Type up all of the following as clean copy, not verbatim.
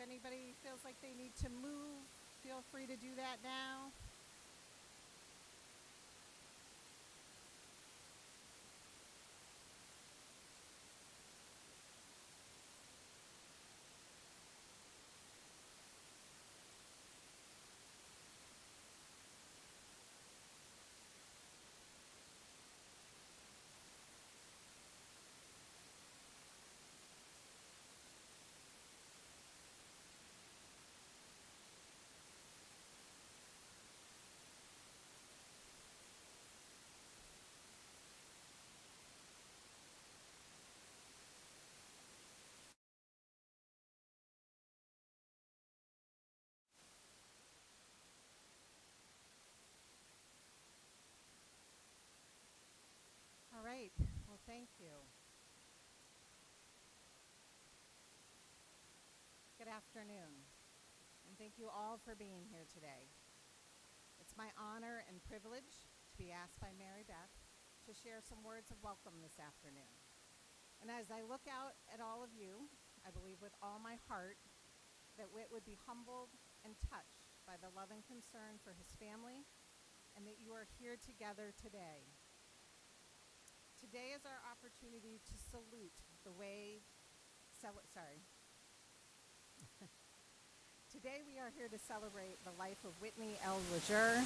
anybody feels like they need to move, feel free to do that now. All right, well, thank you. Good afternoon, and thank you all for being here today. It's my honor and privilege to be asked by Mary Beth to share some words of welcome this afternoon. And as I look out at all of you, I believe with all my heart that Whit would be humbled and touched by the love and concern for his family, and that you are here together today. Today is our opportunity to salute the way, Today we are here to celebrate the life of Whitney L. Lesure,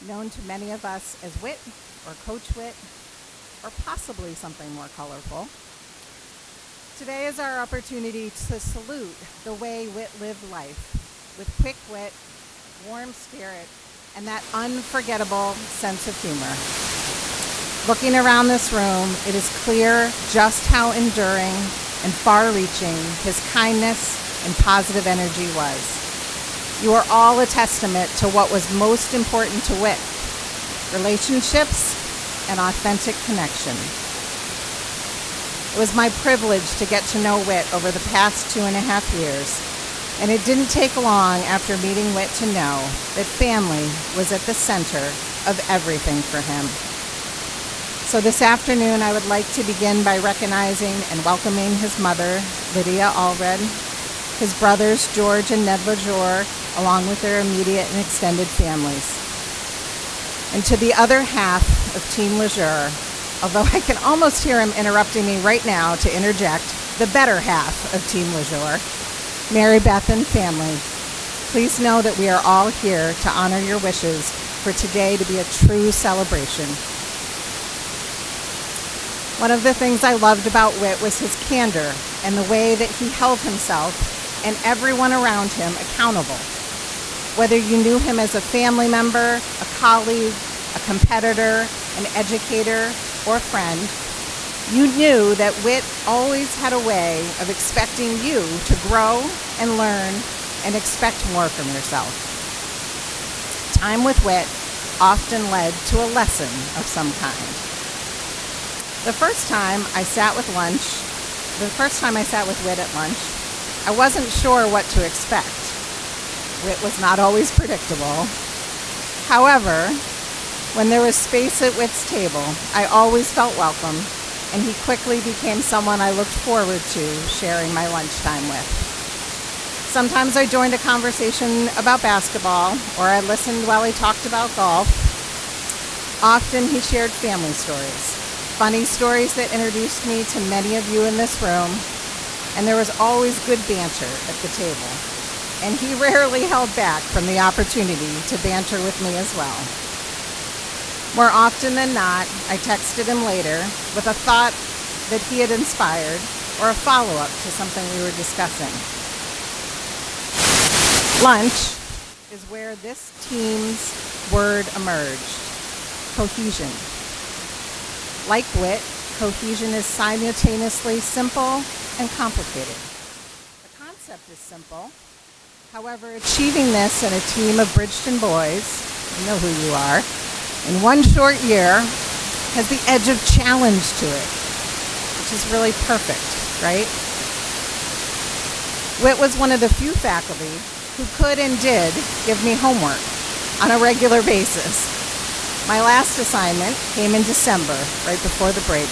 known to many of us as Whit, or Coach Whit, or possibly something more colorful. Today is our opportunity to salute the way Whit lived life, with quick wit, warm spirit, and that unforgettable sense of humor. Looking around this room, it is clear just how enduring and far-reaching his kindness and positive energy was. You are all a testament to what was most important to Whit: relationships and authentic connection. It was my privilege to get to know Whit over the past 2.5 years, and it didn't take long after meeting Whit to know that family was at the center of everything for him. So this afternoon, I would like to begin by recognizing and welcoming his mother, Lydia Allred, his brothers, George and Ned Lesure, along with their immediate and extended families. And to the other half of Team Lesure, although I can almost hear him interrupting me right now to interject, the better half of Team Lesure, Mary Beth and family, please know that we are all here to honor your wishes for today to be a true celebration. One of the things I loved about Whit was his candor and the way that he held himself and everyone around him accountable. Whether you knew him as a family member, a colleague, a competitor, an educator, or friend, you knew that Whit always had a way of expecting you to grow and learn and expect more from yourself. Time with Whit often led to a lesson of some kind. The first time I sat with Whit at lunch, I wasn't sure what to expect. Whit was not always predictable. However, when there was space at Whit's table, I always felt welcome, and he quickly became someone I looked forward to sharing my lunchtime with. Sometimes I joined a conversation about basketball, or I listened while he talked about golf. Often he shared family stories, funny stories that introduced me to many of you in this room, and there was always good banter at the table. And he rarely held back from the opportunity to banter with me as well. More often than not, I texted him later with a thought that he had inspired or a follow-up to something we were discussing. Lunch is where this team's word emerged: cohesion. Like Whit, cohesion is simultaneously simple and complicated. The concept is simple. However, achieving this in a team of Bridgeton boys, you know who you are, in one short year has the edge of challenge to it, which is really perfect, right? Whit was one of the few faculty who could and did give me homework on a regular basis. My last assignment came in December, right before the break.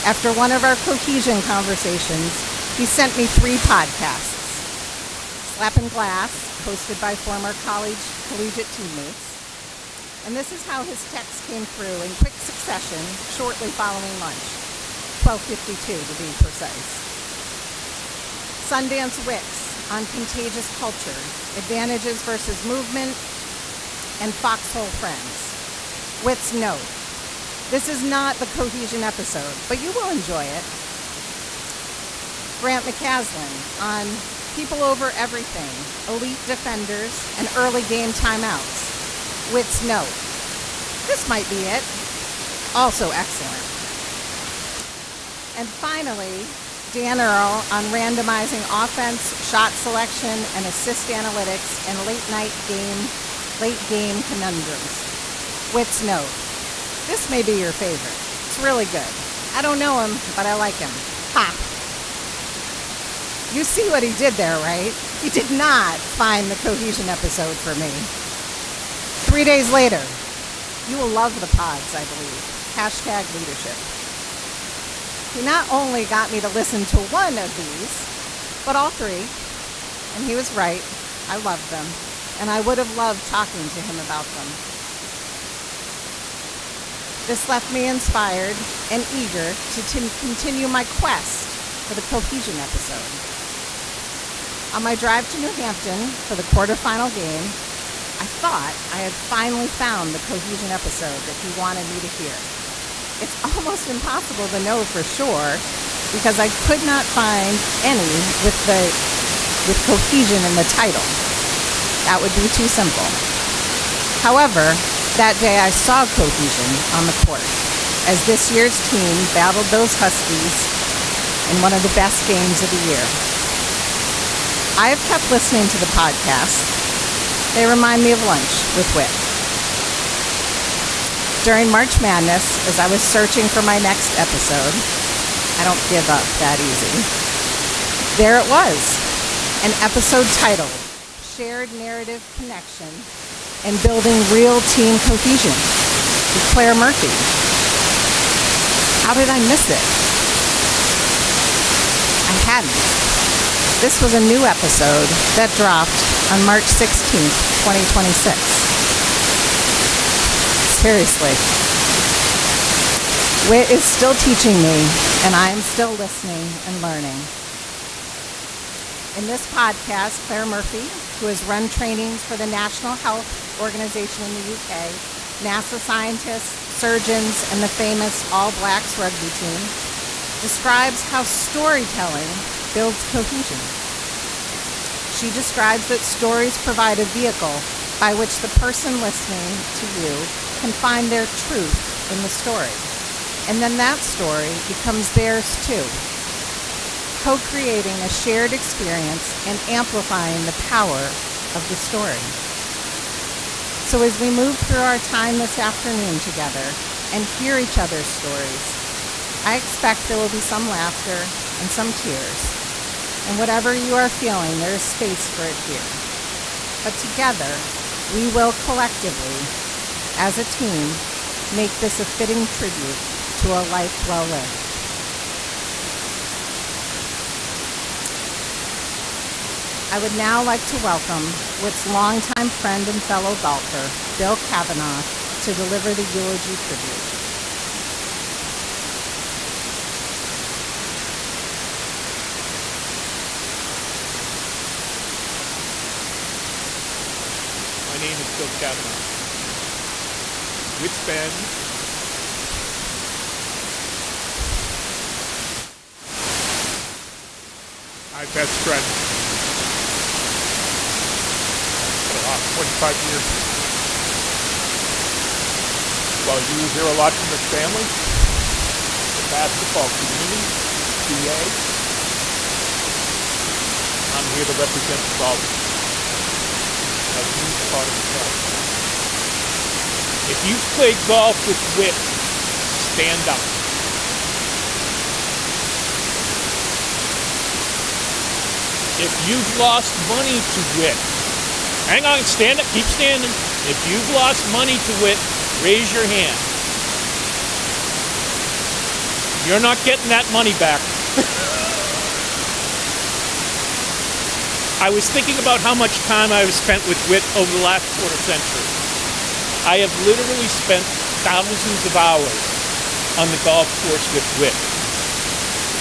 After one of our cohesion conversations, he sent me 3 podcasts. Slappin' Glass, hosted by former collegiate teammates. And this is how his text came through in quick succession shortly following lunch, 12:52 to be precise. Sundance Wicks on contagious culture, advantages versus movement, and foxhole friends. Whit's note: this is not the cohesion episode, but you will enjoy it. Grant McCaslin on people over everything, elite defenders, and early game timeouts. Whit's note: this might be it. Also excellent. And finally, Dan Earl on randomizing offense, shot selection, and assist analytics and late game conundrums. Whit's note: this may be your favorite. It's really good. I don't know him, but I like him. Ha! You see what he did there, right? He did not find the cohesion episode for me. 3 days later, you will love the pods, I believe. #leadership. He not only got me to listen to one of these, but all three. And he was right. I loved them. And I would have loved talking to him about them. This left me inspired and eager to continue my quest for the cohesion episode. On my drive to New Hampton for the quarterfinal game, I thought I had finally found the cohesion episode that he wanted me to hear. It's almost impossible to know for sure because I could not find any with cohesion in the title. That would be too simple. However, that day I saw cohesion on the court as this year's team battled those Huskies in one of the best games of the year. I have kept listening to the podcast. They remind me of lunch with Whit. During March Madness, as I was searching for my next episode, I don't give up that easy. There it was, an episode titled Shared Narrative Connection and Building Real Team Cohesion with Claire Murphy. How did I miss it? I hadn't. This was a new episode that dropped on March 16th, 2026. Seriously. Whit is still teaching me, and I am still listening and learning. In this podcast, Claire Murphy, who has run trainings for the National Health Organization in the UK, NASA scientists, surgeons, and the famous All Blacks rugby team, describes how storytelling builds cohesion. She describes that stories provide a vehicle by which the person listening to you can find their truth in the story. And then that story becomes theirs too, co-creating a shared experience and amplifying the power of the story. So as we move through our time this afternoon together and hear each other's stories, I expect there will be some laughter and some tears. And whatever you are feeling, there is space for it here. But together, we will collectively, as a team, make this a fitting tribute to a life well lived. I would now like to welcome Whit's longtime friend and fellow golfer, Bill Kavanaugh, to deliver the Eulogy tribute. My name is Bill Kavanaugh. Whit's been my best friend for the last 25 years. While you will hear a lot from his family, the basketball community, PA, I'm here to represent the golf. A huge part of the golf. If you've played golf with Whit, stand up. If you've lost money to Whit, hang on, stand up, keep standing. If you've lost money to Whit, raise your hand. You're not getting that money back. I was thinking about how much time I have spent with Whit over the last quarter century. I have literally spent thousands of hours on the golf course with Whit.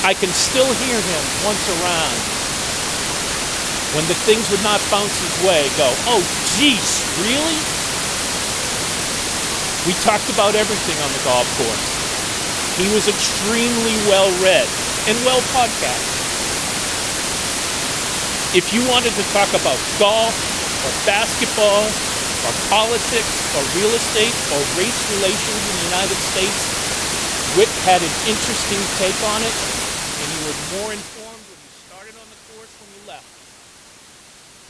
I can still hear him once around when the things would not bounce his way go, "Oh, geez, really?" We talked about everything on the golf course. He was extremely well-read and well-podcasted. If you wanted to talk about golf or basketball or politics or real estate or race relations in the United States, Whit had an interesting take on it, and you were more informed when you started on the course when you left.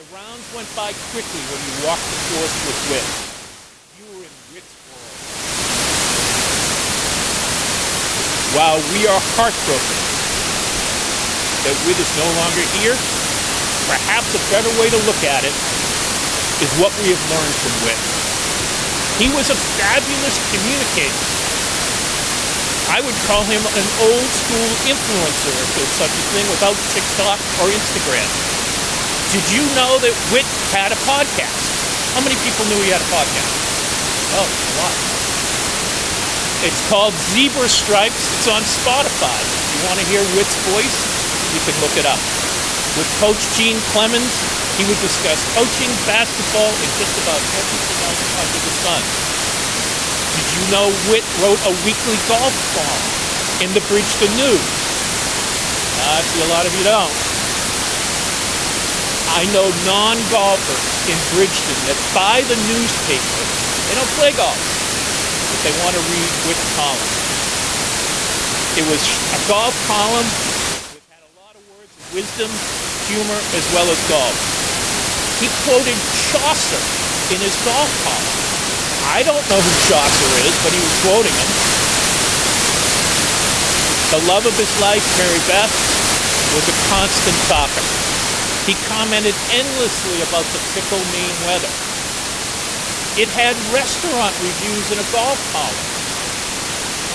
The rounds went by quickly when you walked the course with Whit. You were in Whit's world. While we are heartbroken that Whit is no longer here, perhaps a better way to look at it is what we have learned from Whit. He was a fabulous communicator. I would call him an old school influencer, if there's such a thing, without TikTok or Instagram. Did you know that Whit had a podcast? How many people knew he had a podcast? Oh, a lot. It's called Zebra Stripes. It's on Spotify. If you want to hear Whit's voice, you can look it up. With Coach Gene Clemens, he would discuss coaching, basketball, and just about everything else under the sun. Did you know Whit wrote a weekly golf column in the Bridgeton News? I see a lot of you don't. I know non-golfers in Bridgeton that buy the newspaper. They don't play golf, but they want to read Whit's column. It was a golf column that had a lot of words of wisdom, humor, as well as golf. He quoted Chaucer in his golf column. I don't know who Chaucer is, but he was quoting him. The love of his life, Mary Beth, was a constant topic. He commented endlessly about the fickle Maine weather. It had restaurant reviews in a golf column.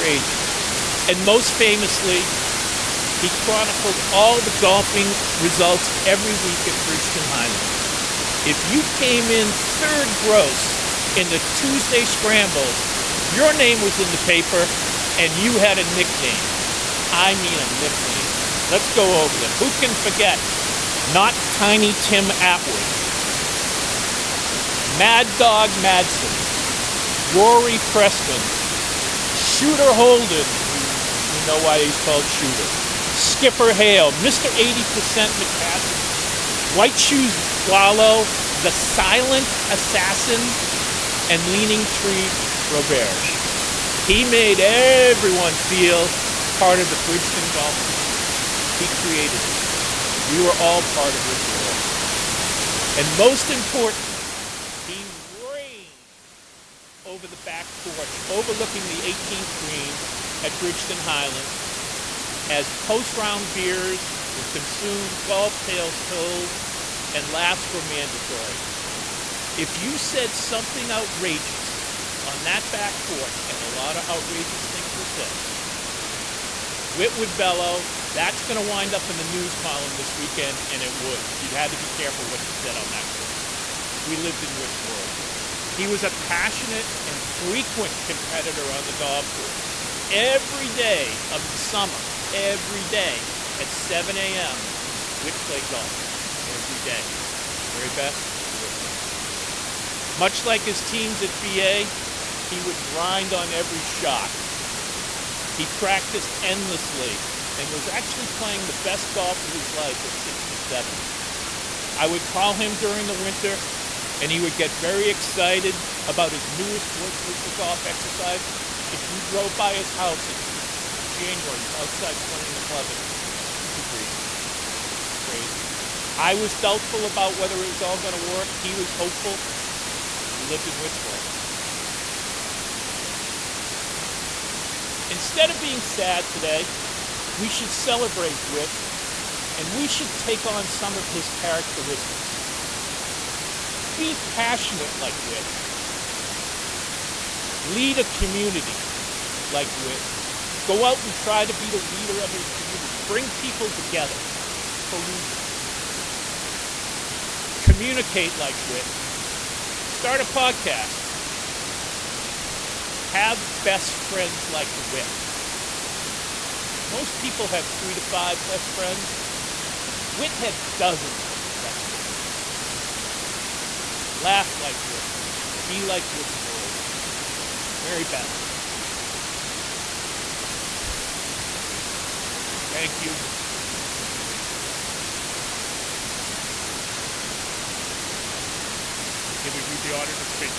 Crazy. And most famously, he chronicled all the golfing results every week at Bridgeton Highland. If you came in third gross in the Tuesday Scrambles, your name was in the paper and you had a nickname. I mean a nickname. Let's go over them. Who can forget? Not Tiny Tim Atwood. Mad Dog Madsen. Rory Preston. Shooter Holden. You know why he's called Shooter. Skipper Hale, Mr. 80% McCaffrey, White Shoes Wallow, The Silent Assassin, and Leaning Tree Roberge. He made everyone feel part of the Bridgeton Golf team. He created it. We were all part of his world. And most important, he reigned over the back porch, overlooking the 18th green at Bridgeton Highland, as post-round beers were consumed, golf tales told, and laughs were mandatory. If you said something outrageous on that back porch, and a lot of outrageous things were said, Whit would bellow, "That's going to wind up in the news column this weekend," and it would. You had to be careful what you said on that course. We lived in Whit's world. He was a passionate and frequent competitor on the golf course. Every day of the summer, every day at 7 a.m., Whit played golf. Every day. Very best. Much like his teams at BA, he would grind on every shot. He practiced endlessly and was actually playing the best golf of his life at 67. I would call him during the winter, and he would get very excited about his newest golf exercise. If you drove by his house in January, outside playing the club at 2 degrees. Crazy. I was doubtful about whether it was all going to work. He was hopeful. He lived in Whitworth. Instead of being sad today, we should celebrate Whit, and we should take on some of his characteristics. Be passionate like Whit. Lead a community like Whit. Go out and try to be the leader of his community. Bring people together for reasons. Communicate like Whit. Start a podcast. Have best friends like Whit. Most people have 3 to 5 best friends. Whit had dozens of best friends. Laugh like Whit. Be like Whit's world. Mary Beth. Thank you. Giving you the honor to speak.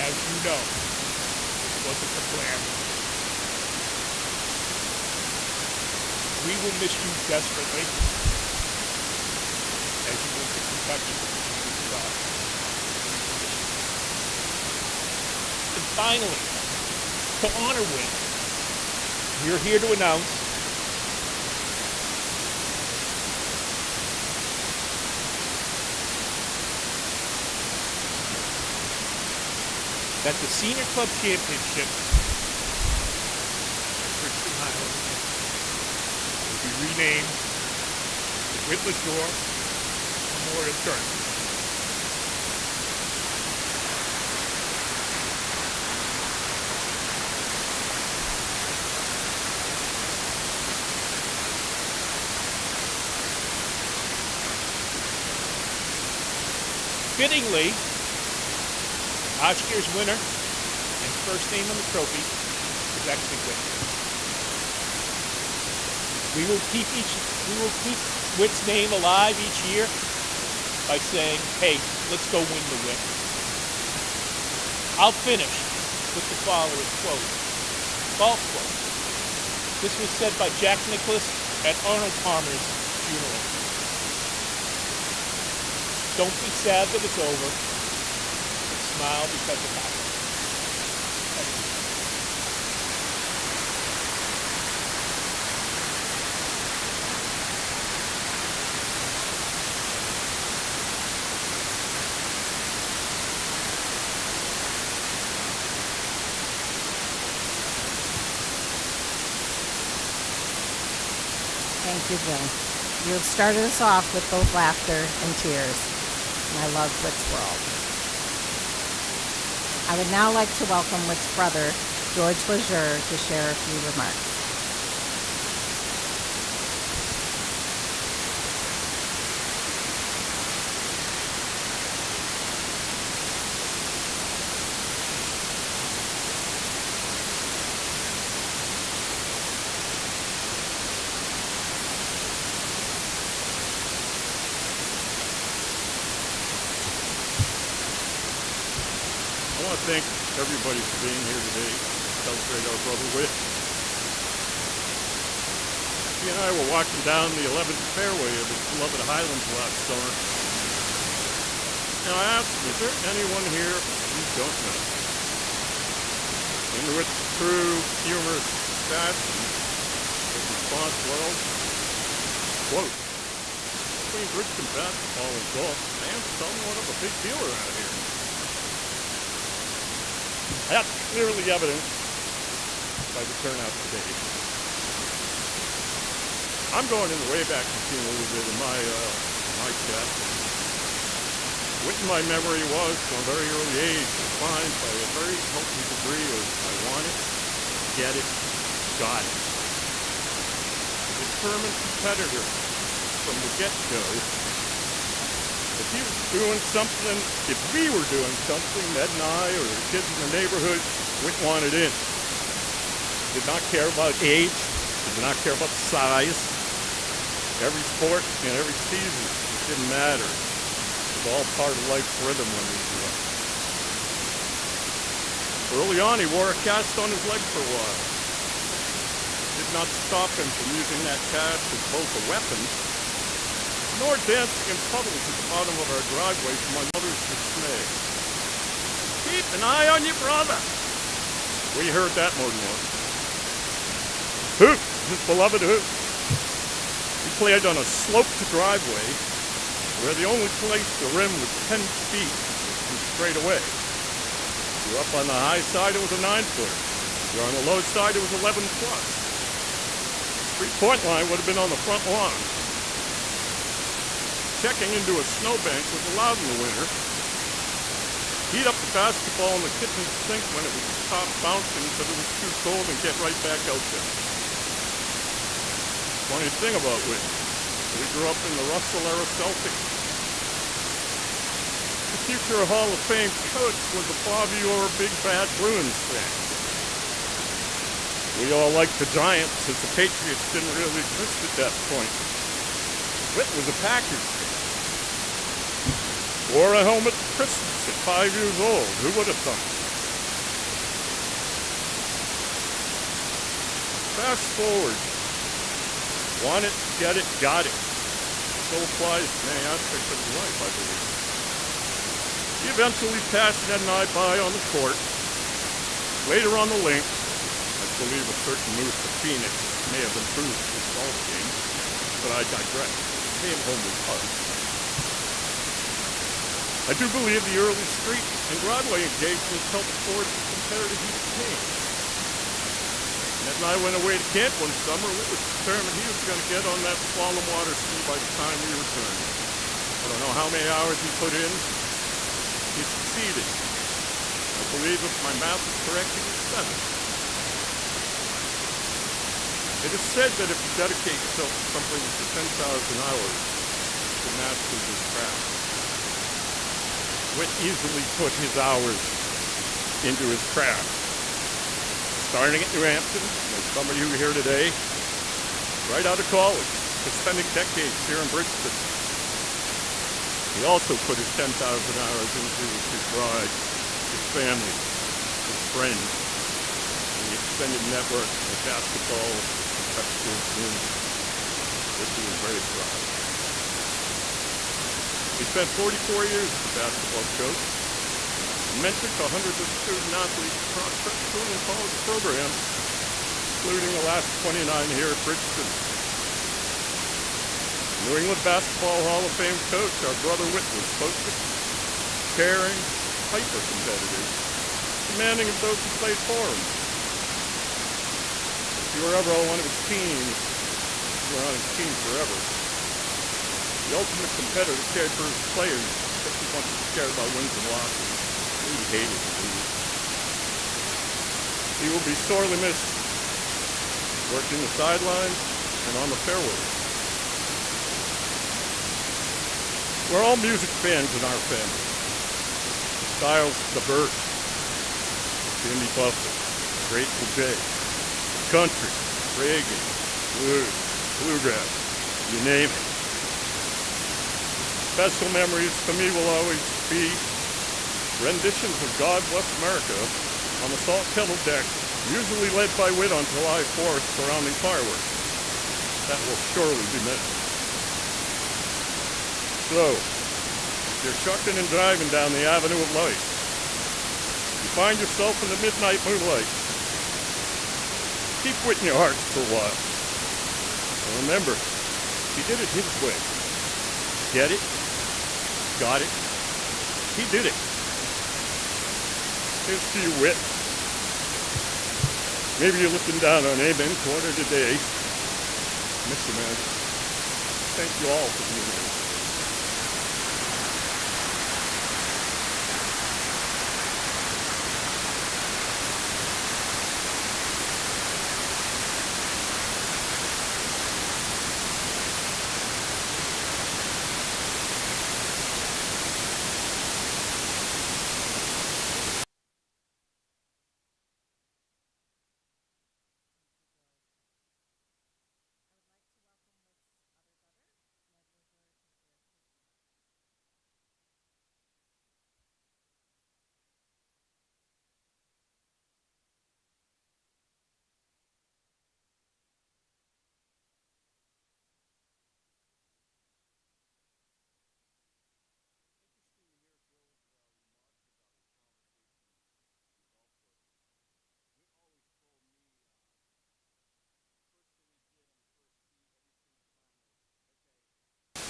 As you know, this wasn't the plan. We will miss you desperately as you move to Kentucky. And finally, to honor Whit, we're here to announce that the Senior Club Championship at Richmond Highlands will be renamed the Whit Lesure Memorial Tournament. Fittingly, last year's winner and first name on the trophy is actually Whit. We will keep Whit's name alive each year by saying, "Hey, let's go win the Whit." I'll finish with the following quote. Golf quote. This was said by Jack Nicklaus at Arnold Palmer's funeral. Don't be sad that it's over, but smile because it happened. Thank you. Thank you, Bill. You have started us off with both laughter and tears, and I love Whit's world. I would now like to welcome Whit's brother, George Lesure, to share a few remarks. I want to thank everybody for being here today to celebrate our brother Whit. He and I were walking down the 11th fairway of his beloved Highlands last summer. And I asked him, is there anyone here you don't know? And with true humorous fashion, his response was, quote, between Richmond basketball and golf, I am somewhat of a big deal around here. That's clearly evident by the turnout today. I'm going in the Wayback Machine a little bit in my chat. Whit in my memory was, from a very early age, defined by a very healthy degree of I want it, get it, got it. A determined competitor from the get-go. If he was doing something, if we were doing something, Ned and I or the kids in the neighborhood, Whit wanted in. Did not care about age, did not care about size. Every sport and every season, it didn't matter. It was all part of life's rhythm when we grew up. Early on, he wore a cast on his leg for a while. It did not stop him from using that cast as both a weapon nor dancing in public at the bottom of our driveway to my mother's dismay. Keep an eye on your brother. We heard that more than once. Hoot, his beloved hoot. He played on a sloped driveway where the only place the rim was 10 feet from straight away. If you're up on the high side, it was a 9-footer. If you're on the low side, it was 11 plus. Three-point line would have been on the front lawn. checking into a snowbank was allowed in the winter. Heat up the basketball in the kitchen sink when it would stop bouncing because it was too cold and get right back out there. Funny thing about Whit, we grew up in the Russell era Celtics. The future Hall of Fame coach was a Bobby Orr Big Bad Bruins fan. We all liked the Giants since the Patriots didn't really exist at that point. Whit was a Packers fan. Wore a helmet for Christmas at 5 years old. Who would have thought? Fast forward. Want it, get it, got it. So applies to many aspects of his life, I believe. He eventually passed Ned and I by on the court. Later on the links, I believe a certain move to Phoenix may have improved his golf game, but I digress. He came home with heart. I do believe the early street and Broadway engagements helped forge the competitive he became. Ned and I went away to camp one summer, and it was determined he was going to get on that slalom water ski by the time we returned. I don't know how many hours he put in. He succeeded. I believe if my math is correct, he was 7. It is said that if you dedicate yourself to something for 10,000 hours, you can master this craft. Whit easily put his hours into his craft. Starting at New Hampton, like some of you here today, right out of college, but spending decades here in Bridgeton. He also put his 10,000 hours into his bride, his family, his friends, and the extended network of basketball prep school community, which he was very proud of. He spent 44 years as a basketball coach, mentored to hundreds of student athletes across prep school and college programs, including the last 29 here at Bridgeton. New England Basketball Hall of Fame coach, our brother Whit, was focused, caring, hyper-competitive, demanding of those who played for him. If you were ever on one of his teams, you were on his team forever. The ultimate competitor cared for his players just as much as he cared about wins and losses. He hated to lose. He will be sorely missed, working the sidelines and on the fairways. We're all music fans in our family. Styles, the Byrds, Cindy Buffett, Grateful Dead, country, reggae, blues, bluegrass, you name it. Special memories to me will always be renditions of God Bless America on the Salt Kettle deck, usually led by Whit on July 4th surrounding fireworks. That will surely be missed. So, if you're shucking and driving down the Avenue of Light, you find yourself in the midnight moonlight, keep Whit in your hearts for a while. And remember, he did it his way. Get it? Got it? He did it. Here's to you, Whit. Maybe you're looking down on Amen quarter today. Miss you, man. Thank you all for being here.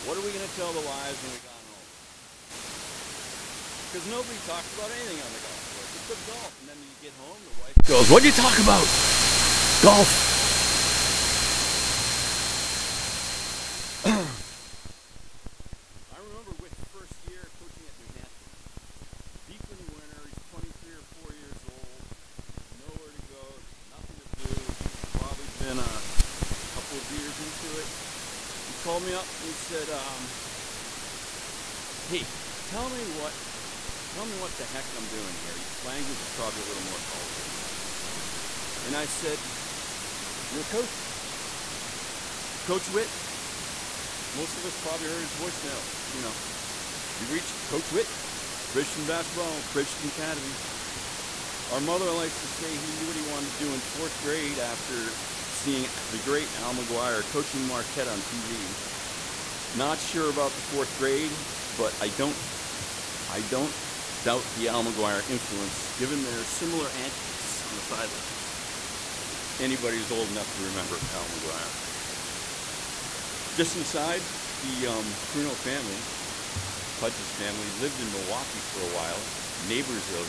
What are we going to tell the wives when we got home? Because nobody talks about anything on the golf course except golf. And then you get home, the wife goes, "What did you talk about? Golf." remember Whit's first year coaching at New Hampton. Deep in the winter, he's 23 or 4 years old, nowhere to go, nothing to do. He's probably been a couple of years into it. He called me up and he said, hey, tell me what the heck I'm doing here. His language is probably a little more colorful. And I said, you're a coach. Coach Whit. Most of us probably heard his voicemail. You know, you reached Coach Whit, Christian Basketball, Christian Academy. Our mother likes to say he knew what he wanted to do in 4th grade after seeing the great Al McGuire coaching Marquette on TV. Not sure about the 4th grade, but I don't doubt the Al McGuire influence, given their similar antics on the sidelines. Anybody who's old enough to remember Al McGuire. Just inside, the Bruno family, Pudge's family, lived in Milwaukee for a while, neighbors of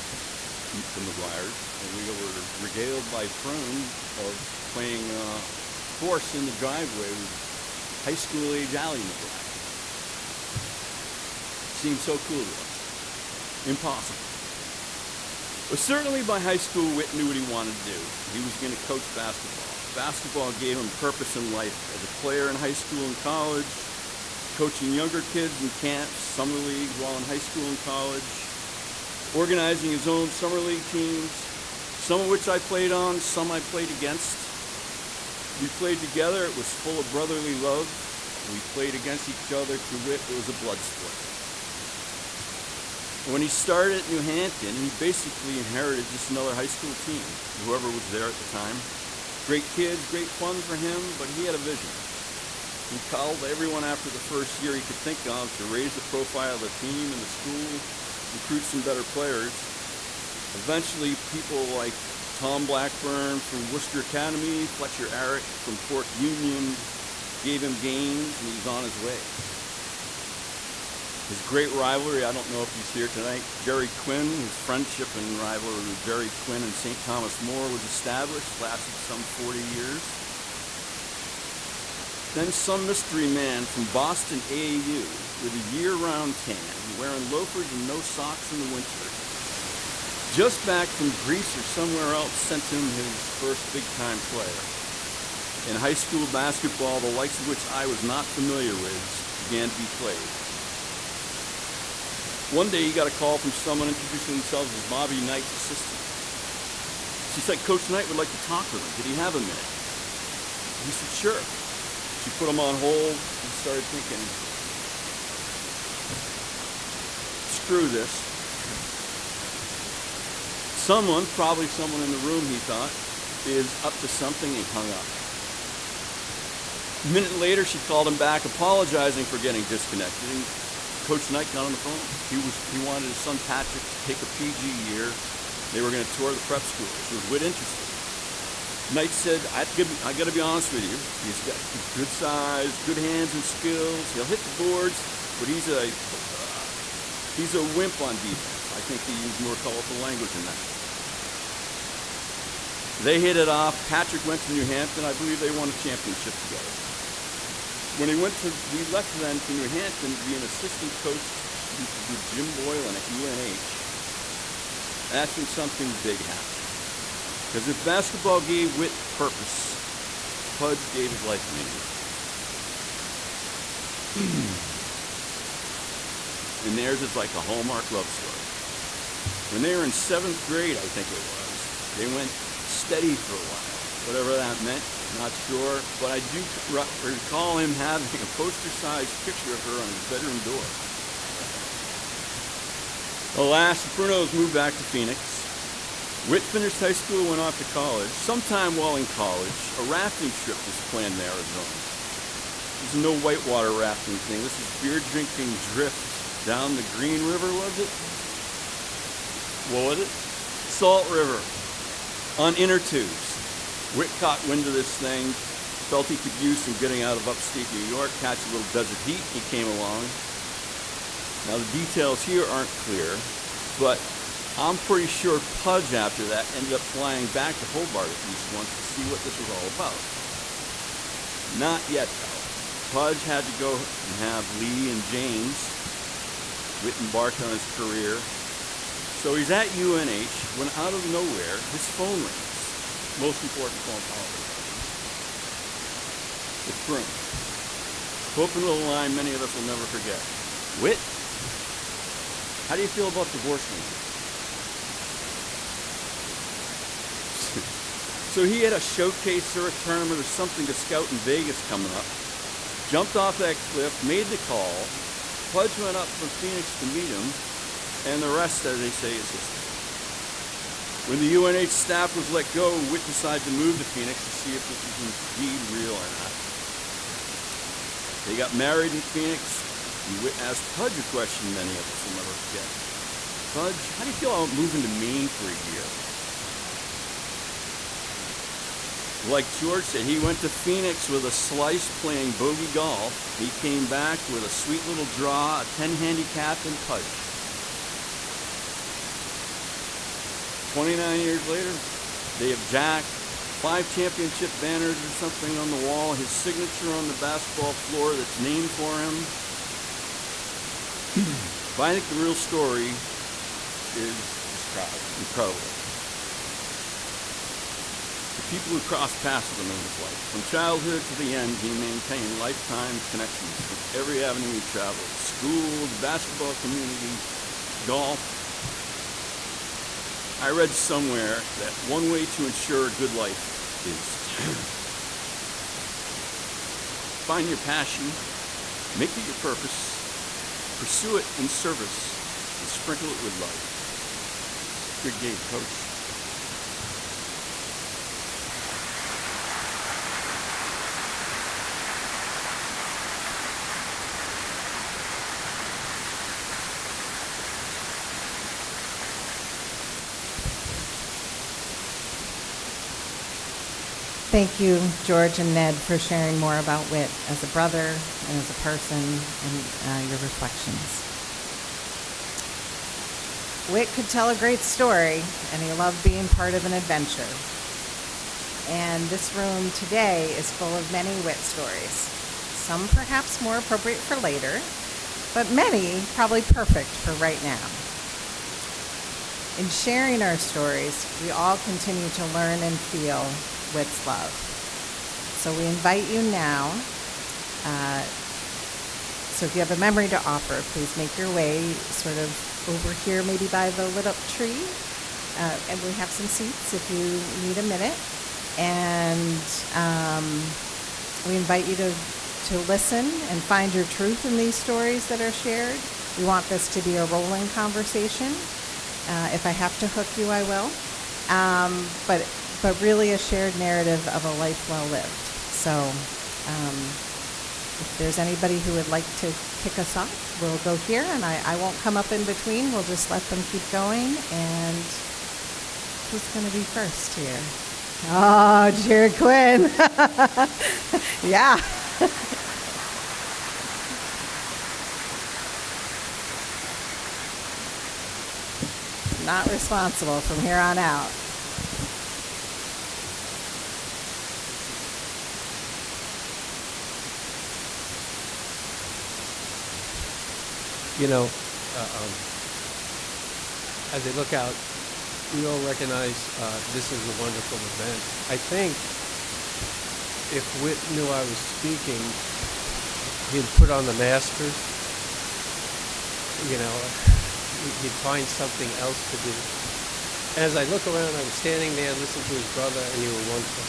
the McGuires, and we were regaled by friends of playing horse in the driveway with high school age Allie McGuire. Seemed so cool to us. Impossible. But certainly by high school, Whit knew what he wanted to do. He was going to coach basketball. Basketball gave him purpose in life. As a player in high school and college, coaching younger kids in camps, summer leagues while in high school and college, organizing his own summer league teams, some of which I played on, some I played against. We played together. It was full of brotherly love. We played against each other. To Whit, it was a blood sport. When he started at New Hampton, he basically inherited just another high school team, whoever was there at the time. Great kids, great fun for him, but he had a vision. He called everyone after the first year he could think of to raise the profile of the team and the school, recruit some better players. Eventually, people like Tom Blackburn from Worcester Academy, Fletcher Arrick from Port Union gave him games, and he's on his way. His great rivalry, I don't know if he's here tonight, Jerry Quinn, his friendship and rivalry with Jerry Quinn and St. Thomas More was established, lasted some 40 years. Then some mystery man from Boston AAU with a year-round tan, wearing loafers and no socks in the winter, just back from Greece or somewhere else, sent him his first big-time player. In high school basketball, the likes of which I was not familiar with, began to be played. One day he got a call from someone introducing themselves as Bobby Knight's assistant. She said, Coach Knight would like to talk with him. Did he have a minute? He said, sure. She put him on hold and started thinking, screw this. Someone, probably someone in the room, he thought, is up to something, and hung up. A minute later, she called him back, apologizing for getting disconnected. And Coach Knight got on the phone. He wanted his son Patrick to take a PG year. They were going to tour the prep schools. Was Whit interested? Knight said, I got to be honest with you. He's got good size, good hands and skills. He'll hit the boards, but he's a wimp on defense. I think he used more colorful language than that. They hit it off. Patrick went to New Hampton. I believe they won a championship together. When we left then to New Hampton to be an assistant coach with Jim Boylan at UNH. That's when something big happened. Because if basketball gave Whit purpose, Pudge gave his life meaning. And theirs is like a Hallmark love story. When they were in 7th grade, I think it was, they went steady for a while. Whatever that meant, not sure. But I do recall him having a poster-sized picture of her on his bedroom door. Alas, the Brunos moved back to Phoenix. Whit finished high school, went off to college. Sometime while in college, a rafting trip was planned in Arizona. This is no whitewater rafting thing. This is beer-drinking drift down the Green River, was it? What was it? Salt River on inner tubes. Whit caught wind of this thing, felt he could use some getting out of upstate New York, catch a little desert heat. He came along. Now the details here aren't clear, but I'm pretty sure Pudge after that ended up flying back to Hobart at least once to see what this was all about. Not yet though. Pudge had to go and have Lee and James Whit embarked on his career. So he's at UNH when out of nowhere his phone rings. Most important phone call. It's Broom. Open with a line many of us will never forget. Whit, how do you feel about divorcing? So he had a showcase or a tournament or something to scout in Vegas coming up. Jumped off that cliff, made the call. Pudge went up from Phoenix to meet him, and the rest, as they say, is history. When the UNH staff was let go, Whit decided to move to Phoenix to see if this was indeed real or not. They got married in Phoenix, and Whit asked Pudge a question many of us will never forget. Pudge, how do you feel about moving to Maine for a year? Like George said, he went to Phoenix with a slice playing bogey golf. He came back with a sweet little draw, a 10 handicap, and Pudge. 29 years later, they have Jack, 5 championship banners or something on the wall, his signature on the basketball floor that's named for him. But I think the real story is incredible. The people who crossed paths with him in his life. From childhood to the end, he maintained lifetime connections with every avenue he traveled. School, the basketball community, golf. I read somewhere that one way to ensure a good life is find your passion, make it your purpose, pursue it in service, and sprinkle it with love. Good game, Coach. Thank you, George and Ned, for sharing more about Whit as a brother and as a person and your reflections. Whit could tell a great story, and he loved being part of an adventure. And this room today is full of many Whit stories, some perhaps more appropriate for later, but many probably perfect for right now. In sharing our stories, we all continue to learn and feel Whit's love. So we invite you now, so if you have a memory to offer, please make your way sort of over here, maybe by the lit up tree, and we have some seats if you need a minute. And we invite you to listen and find your truth in these stories that are shared. We want this to be a rolling conversation. If I have to hook you, I will. But really a shared narrative of a life well lived. So if there's anybody who would like to kick us off, we'll go here, and I won't come up in between. We'll just let them keep going. And who's going to be first here? Oh, Jared Quinn. Yeah. Not responsible from here on out. You know, as I look out, we all recognize this is a wonderful event. I think if Whit knew I was speaking, he'd put on the Masters. You know, he'd find something else to do. As I look around, I was standing there listening to his brother, and you were wonderful.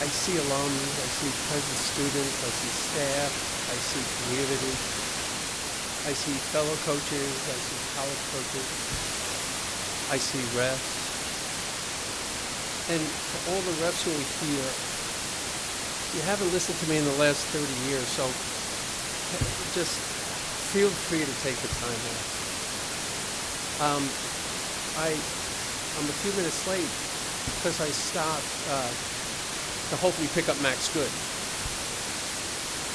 I see alums, I see present students, I see staff, I see community. I see fellow coaches, I see college coaches, I see refs. And for all the refs who are here, you haven't listened to me in the last 30 years, so just feel free to take the time off. I'm a few minutes late because I stopped to hopefully pick up Max Good.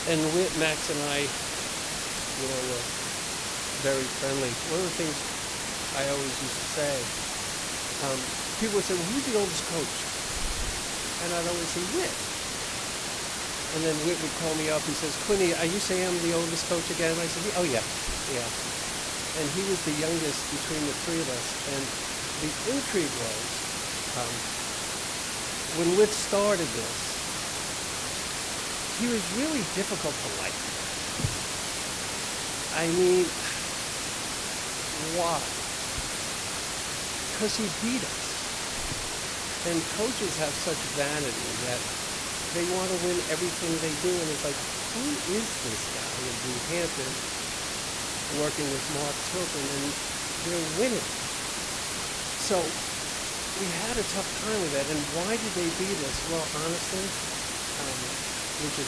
And Whit, Max, and I, you know, we're very friendly. One of the things I always used to say, people would say, well, who's the oldest coach? And I'd always say, Whit. And then Whit would call me up. He says, Quinny, are you saying I'm the oldest coach again? And I said, oh, yeah. And he was the youngest between the three of us. And the intrigue was, when Whit started this, he was really difficult to like. I mean, why? Because he beat us. And coaches have such vanity that they want to win everything they do, and it's like, who is this guy in New Hampton working with Mark Turpin, and they're winning? So we had a tough time with that, and why did they beat us? Well, honestly, which is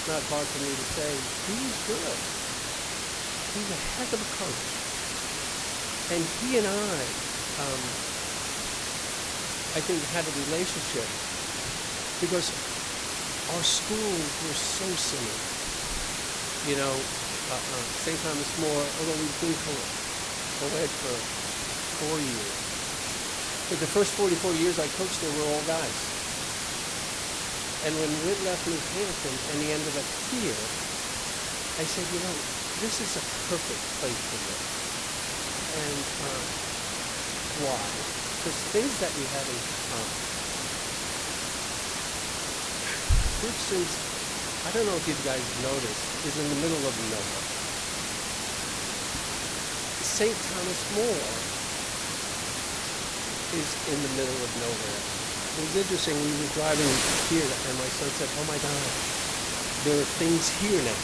not hard for me to say, he was good. He's a heck of a coach. And he and I think, had a relationship because our schools were so similar. You know, St. Thomas More, although we've been co-ed for 4 years. But the first 44 years I coached there were all guys. And when Whit left New Hampton and he ended up here, I said, you know, this is a perfect place to live. And why? Because things that we have in common. Bridgeton's, I don't know if you guys noticed, is in the middle of nowhere. St. Thomas More is in the middle of nowhere. It was interesting, we were driving here and my son said, oh my God, there are things here now.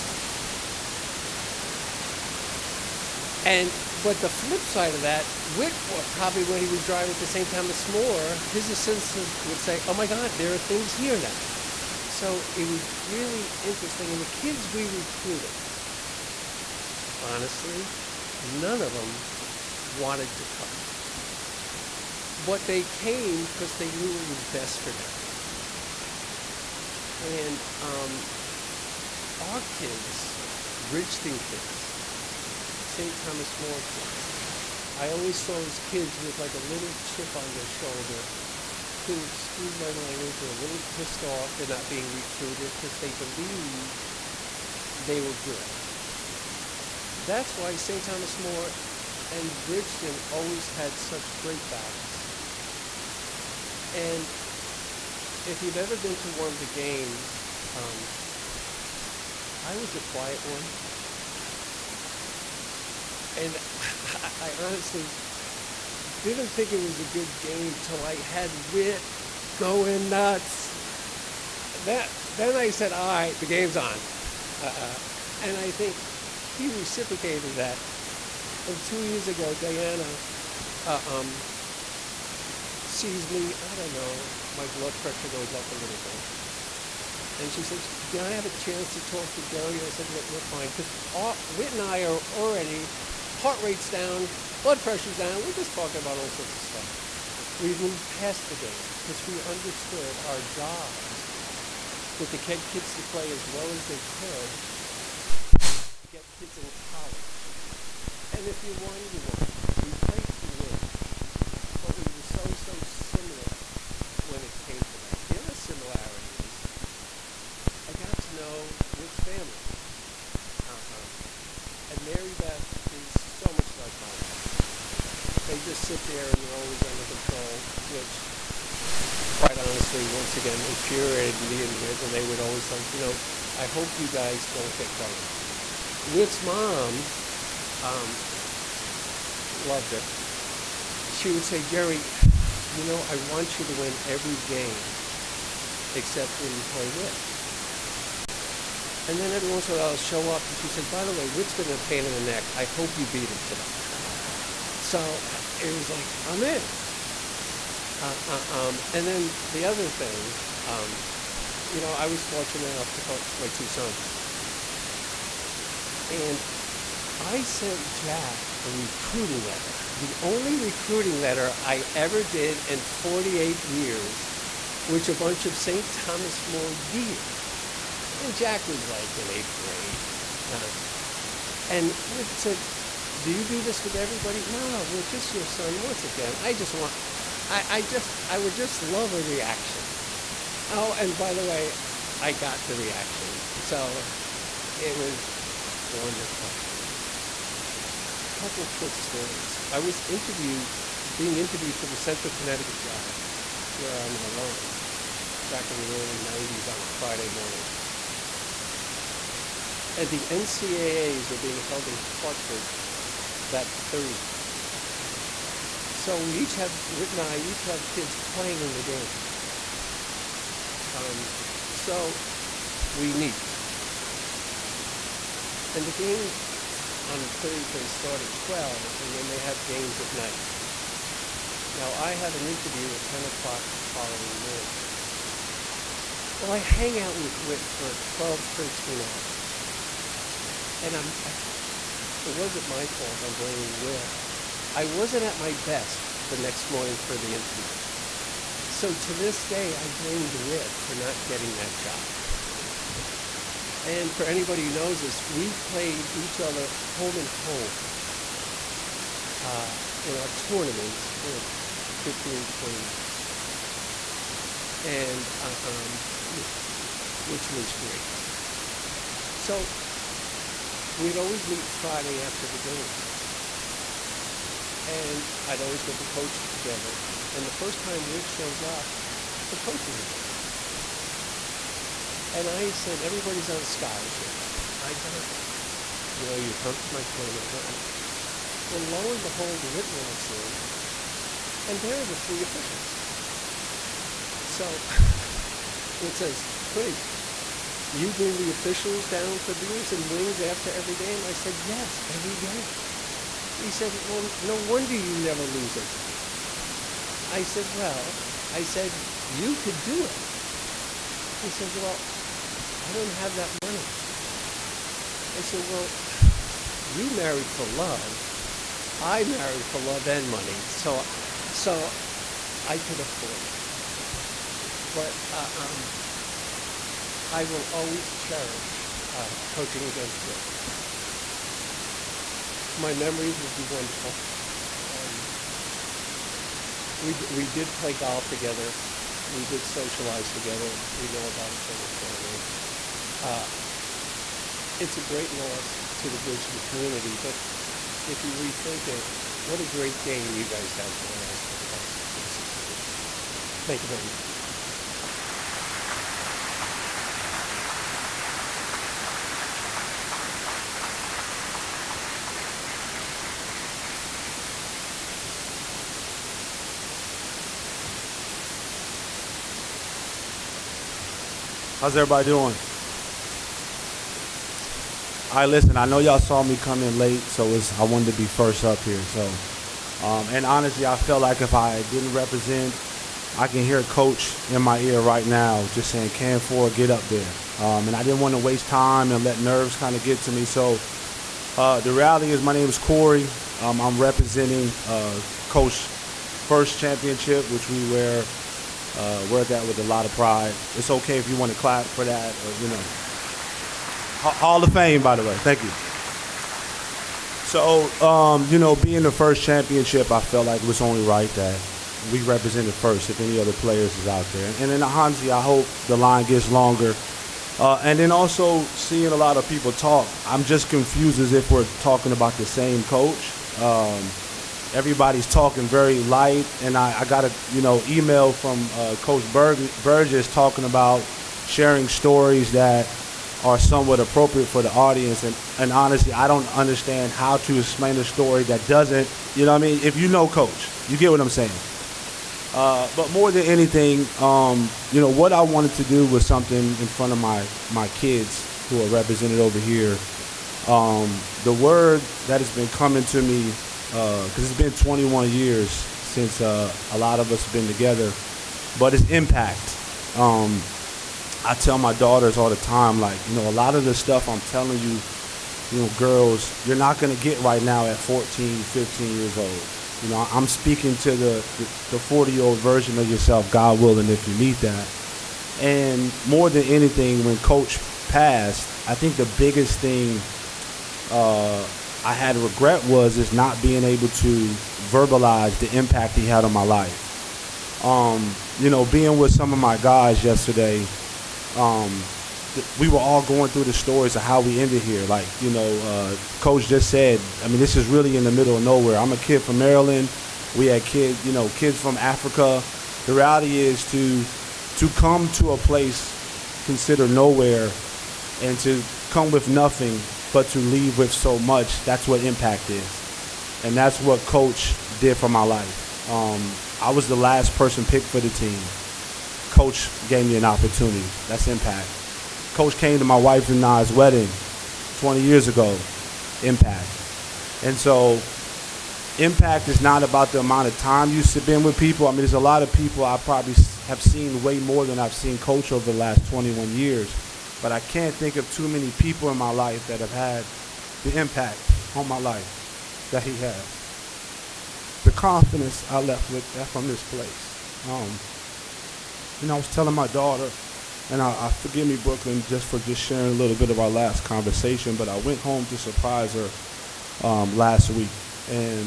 But the flip side of that, Whit, probably when he was driving to St. Thomas More, his assistant would say, oh my God, there are things here now. So it was really interesting. And the kids we recruited, honestly, none of them wanted to come. But they came because they knew it was best for them. And our kids, Bridgeton kids, St. Thomas More kids, I always saw those kids with like a little chip on their shoulder who, excuse my language, were a little pissed off they're not being recruited because they believed they were good. That's why St. Thomas More and Bridgeton always had such great battles. And if you've ever been to one of the games, I was a quiet one. And I honestly didn't think it was a good game till I had Whit going nuts. Then I said, all right, the game's on. And I think he reciprocated that. And 2 years ago, Diana sees me, I don't know, my blood pressure goes up a little bit. And she says, can I have a chance to talk to Gary? I said, look, we're fine. Because Whit and I are already, heart rate's down, blood pressure's down. We're just talking about all sorts of stuff. We moved past the game because we understood our job was to get kids to play as well as they could, to get kids in college. And if you won, you won. We played to win. But we were so similar when it came to that. The other similarity is I got to know Whit's family. And Mary Beth is so much like my mom. They just sit there and they're always under control, which, quite honestly, once again, infuriated me and Whit, and they would always say, you know, I hope you guys don't get going. Whit's mom loved her. She would say, Jerry, you know, I want you to win every game except when you play Whit. And then every once in a while I'll show up and she said, by the way, Whit's been a pain in the neck. I hope you beat him today. So it was like, I'm in. And then the other thing, you know, I was fortunate enough to coach my two sons. And I sent Jack a recruiting letter. The only recruiting letter I ever did in 48 years, which a bunch of St. Thomas More years. And Jack was like in 8th grade. And Whit said, do you do this with everybody? No, we're just your son. Once again, I would just love a reaction. Oh, and by the way, I got the reaction. So it was wonderful. A couple of quick stories. I was being interviewed for the Central Connecticut job where I'm alone back in the early 90s on a Friday morning. And the NCAAs are being held in Hartford that Thursday. So Whit and I each have kids playing in the game. So we meet. And the game on Thursday start at 12, and then they have games at night. Now, I have an interview at 10 o'clock the following morning. Well, I hang out with Whit for 12, 13 hours. And it wasn't my fault, I'm blaming Will. I wasn't at my best the next morning for the interview. So to this day, I blamed Whit for not getting that job. And for anybody who knows us, we played each other home and home in our tournaments with 15, 20, and which was great. So we'd always meet Friday after the game, and I'd always get the coaches together. And the first time Whit shows up, the coaches are there. And I said, everybody's on scholarship. I got it. You come to my tournament. Well, lo and behold, Whit walks in, and there are the three officials. So it says, "Wait, you bring the officials down for beers and wings after every game?" I said, "Yes, every game." He said, "Well, no wonder you never lose it." I said, "You could do it." He said, "Well, I don't have that money." I said, "Well, you married for love. I married for love and money, so I could afford it." But I will always cherish coaching against Whit. My memories will be wonderful. We did play golf together. We did socialize together. We know about each other's family. It's a great loss to the Bridgeton community, but if you rethink it, what a great game you guys had for the last couple of years. Thank you very much. How's everybody doing? All right, listen, I know y'all saw me come in late, so I wanted to be first up here. So, and honestly, I felt like if I didn't represent, I can hear Coach in my ear right now just saying, "Can Ford, get up there." And I didn't want to waste time and let nerves kind of get to me. So the reality is my name is Corey. I'm representing Coach first championship, which we wear that with a lot of pride. It's okay if you want to clap for that, or, Hall of Fame, by the way. Thank you. So, being the first championship, I felt like it was only right that we represented first if any other players is out there. And then, Hansi, I hope the line gets longer. And then also seeing a lot of people talk, I'm just confused as if we're talking about the same coach. Everybody's talking very light, and I got a email from Coach Burgess talking about sharing stories that are somewhat appropriate for the audience, and honestly, I don't understand how to explain a story that doesn't, if you know Coach, you get what I'm saying. But more than anything, what I wanted to do was something in front of my kids who are represented over here. The word that has been coming to me, because it's been 21 years since a lot of us have been together, but it's impact. I tell my daughters all the time, a lot of the stuff I'm telling you, girls, you're not going to get right now at 14, 15 years old. I'm speaking to the 40-year-old version of yourself, God willing, if you meet that. And more than anything, when Coach passed, I think the biggest thing I had to regret was not being able to verbalize the impact he had on my life. Being with some of my guys yesterday, we were all going through the stories of how we ended here. Like, Coach just said, I mean, this is really in the middle of nowhere. I'm a kid from Maryland. We had kids from Africa. The reality is to come to a place considered nowhere and to come with nothing but to leave with so much. That's what impact is. And that's what Coach did for my life. I was the last person picked for the team. Coach gave me an opportunity. That's impact. Coach came to my wife and I's wedding 20 years ago. Impact. And so impact is not about the amount of time you spend with people. I mean, there's a lot of people I probably have seen way more than I've seen Coach over the last 21 years. But I can't think of too many people in my life that have had the impact on my life that he has. The confidence I left with from this place. I was telling my daughter, and I forgive me, Brooklyn, just for just sharing a little bit of our last conversation, but I went home to surprise her last week. And,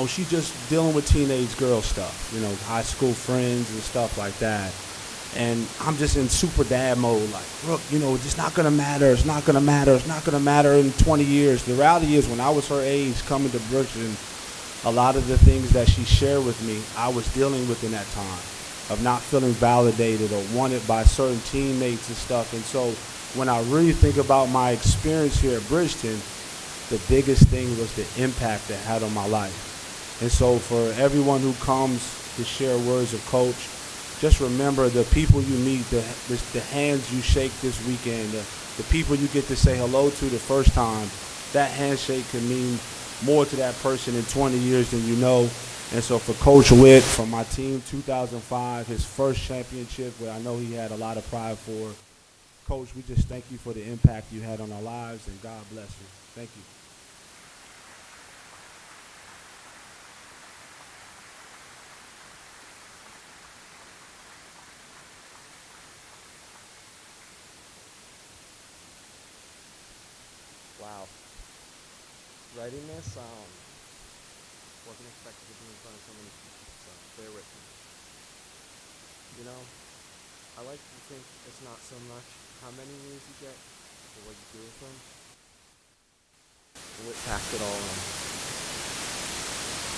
she's just dealing with teenage girl stuff, high school friends and stuff like that. And I'm just in super dad mode, like, look, it's not going to matter. It's not going to matter. It's not going to matter in 20 years. The reality is when I was her age coming to Bridgeton, a lot of the things that she shared with me, I was dealing with in that time of not feeling validated or wanted by certain teammates and stuff. And so when I really think about my experience here at Bridgeton, the biggest thing was the impact it had on my life. And so for everyone who comes to share words of Coach, just remember the people you meet, the hands you shake this weekend, the people you get to say hello to the first time. That handshake can mean more to that person in 20 years than you know. And so for Coach Whit, from my team, 2005, his first championship, where I know he had a lot of pride for. Coach, we just thank you for the impact you had on our lives, and God bless you. Thank you. Wow. Writing this, wasn't expected to be in front of so many people, so bear with me. I like to think it's not so much how many years you get, but what you do with them. Whit packed it all in.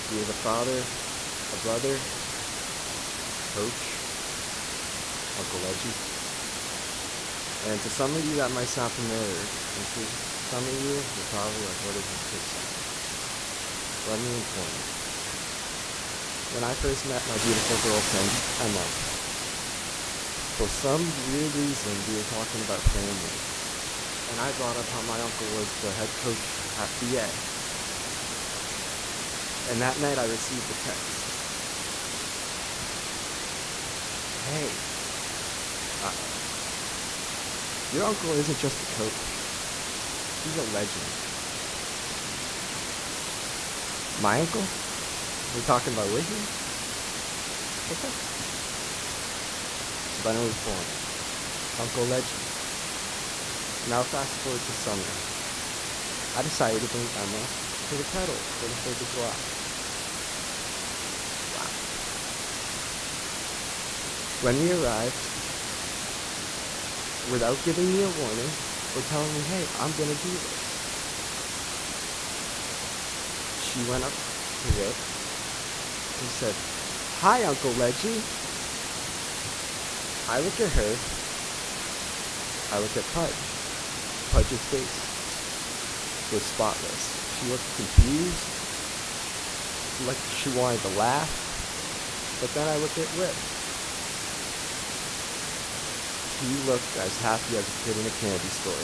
He was a father, a brother, coach, Uncle Lesure. And to some of you that might sound familiar, and to some of you, you're probably like, what is this kid saying? Let me inform you. When I first met my beautiful girlfriend, Emma, for some weird reason, we were talking about family. And I brought up how my uncle was the head coach at BA. And that night I received a text. Hey, your uncle isn't just a coach. He's a legend. My uncle? We're talking about Whit here? Okay. But I know he's born. Uncle Legend. Now fast forward to summer. I decided to bring Emma to the kettle for the 4th of July. Wow. When we arrived, without giving me a warning or telling me, hey, I'm gonna do this, she went up to Whit and said, hi, Uncle Leggy. I look at her, I look at Pudge. Pudge's face was spotless. She looked confused, like she wanted to laugh, but then I looked at Whit. He looked as happy as a kid in a candy store.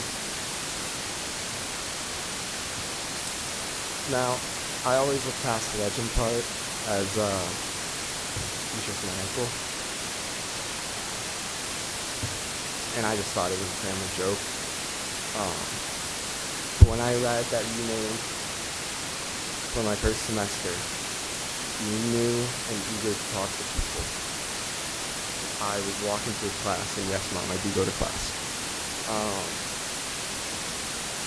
Now, I always look past the legend part as, he's just my uncle. And I just thought it was a family joke. But when I arrived at UNAME for my first semester, being new and eager to talk to people, I was walking through class, and yes, Mom, I do go to class.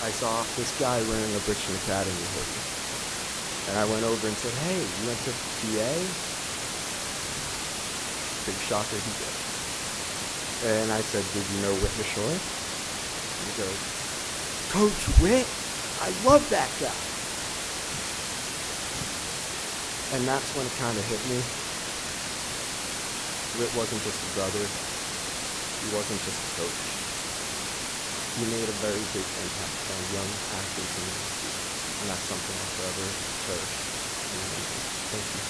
I saw this guy wearing a Bridgeton Academy hoodie. And I went over and said, hey, you went to BA? Big shocker he did. And I said, did you know Whit Lesure? He goes, Coach Whit, I love that guy. And that's when it kind of hit me. Whit wasn't just a brother. He wasn't just a coach. He made a very big impact on young athletes and young students. And that's something I'll forever cherish. And remember. Thank you.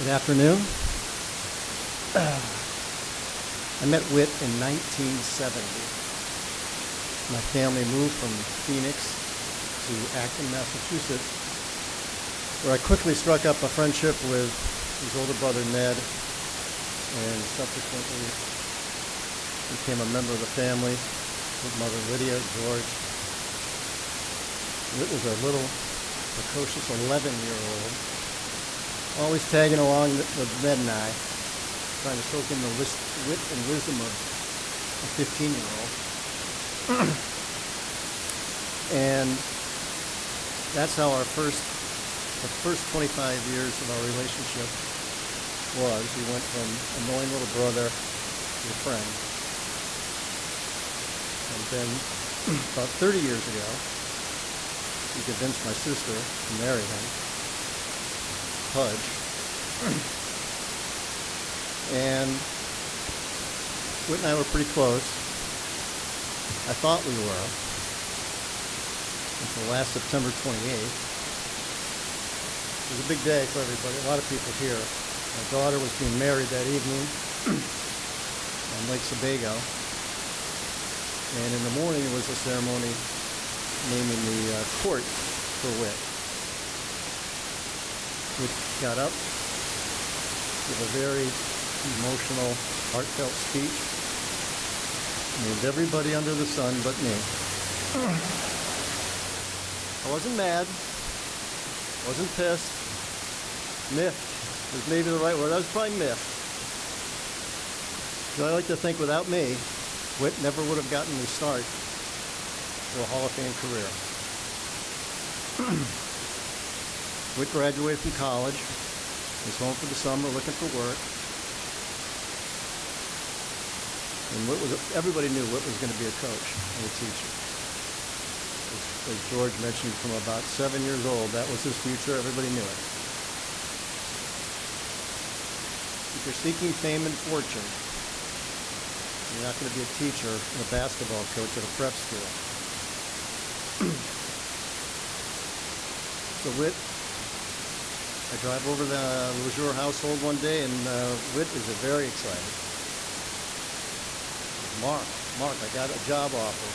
Good afternoon. I met Whit in 1970. My family moved from Phoenix to Acton, Massachusetts, where I quickly struck up a friendship with his older brother Ned, and subsequently became a member of the family with mother Lydia, George. Whit was a little precocious 11-year-old, always tagging along with Ned and I, trying to soak in the wit and wisdom of a 15-year-old. And that's how the first 25 years of our relationship was. We went from annoying little brother to a friend. And then about 30 years ago, he convinced my sister to marry him, Pudge. And Whit and I were pretty close. I thought we were until last September 28th. It was a big day for everybody, a lot of people here. My daughter was being married that evening on Lake Sebago. And in the morning it was a ceremony naming the court for Whit. Whit got up, gave a very emotional, heartfelt speech, named everybody under the sun but me. I wasn't mad, wasn't pissed, miffed was maybe the right word. I was probably miffed. So I like to think without me, Whit never would have gotten the start to a Hall of Fame career. Whit graduated from college, was home for the summer looking for work. And everybody knew Whit was going to be a coach and a teacher. As George mentioned, from about 7 years old, that was his future. Everybody knew it. If you're seeking fame and fortune, you're not going to be a teacher and a basketball coach at a prep school. So Whit, I drive over the Lesure household one day, and Whit is very excited. Mark, I got a job offer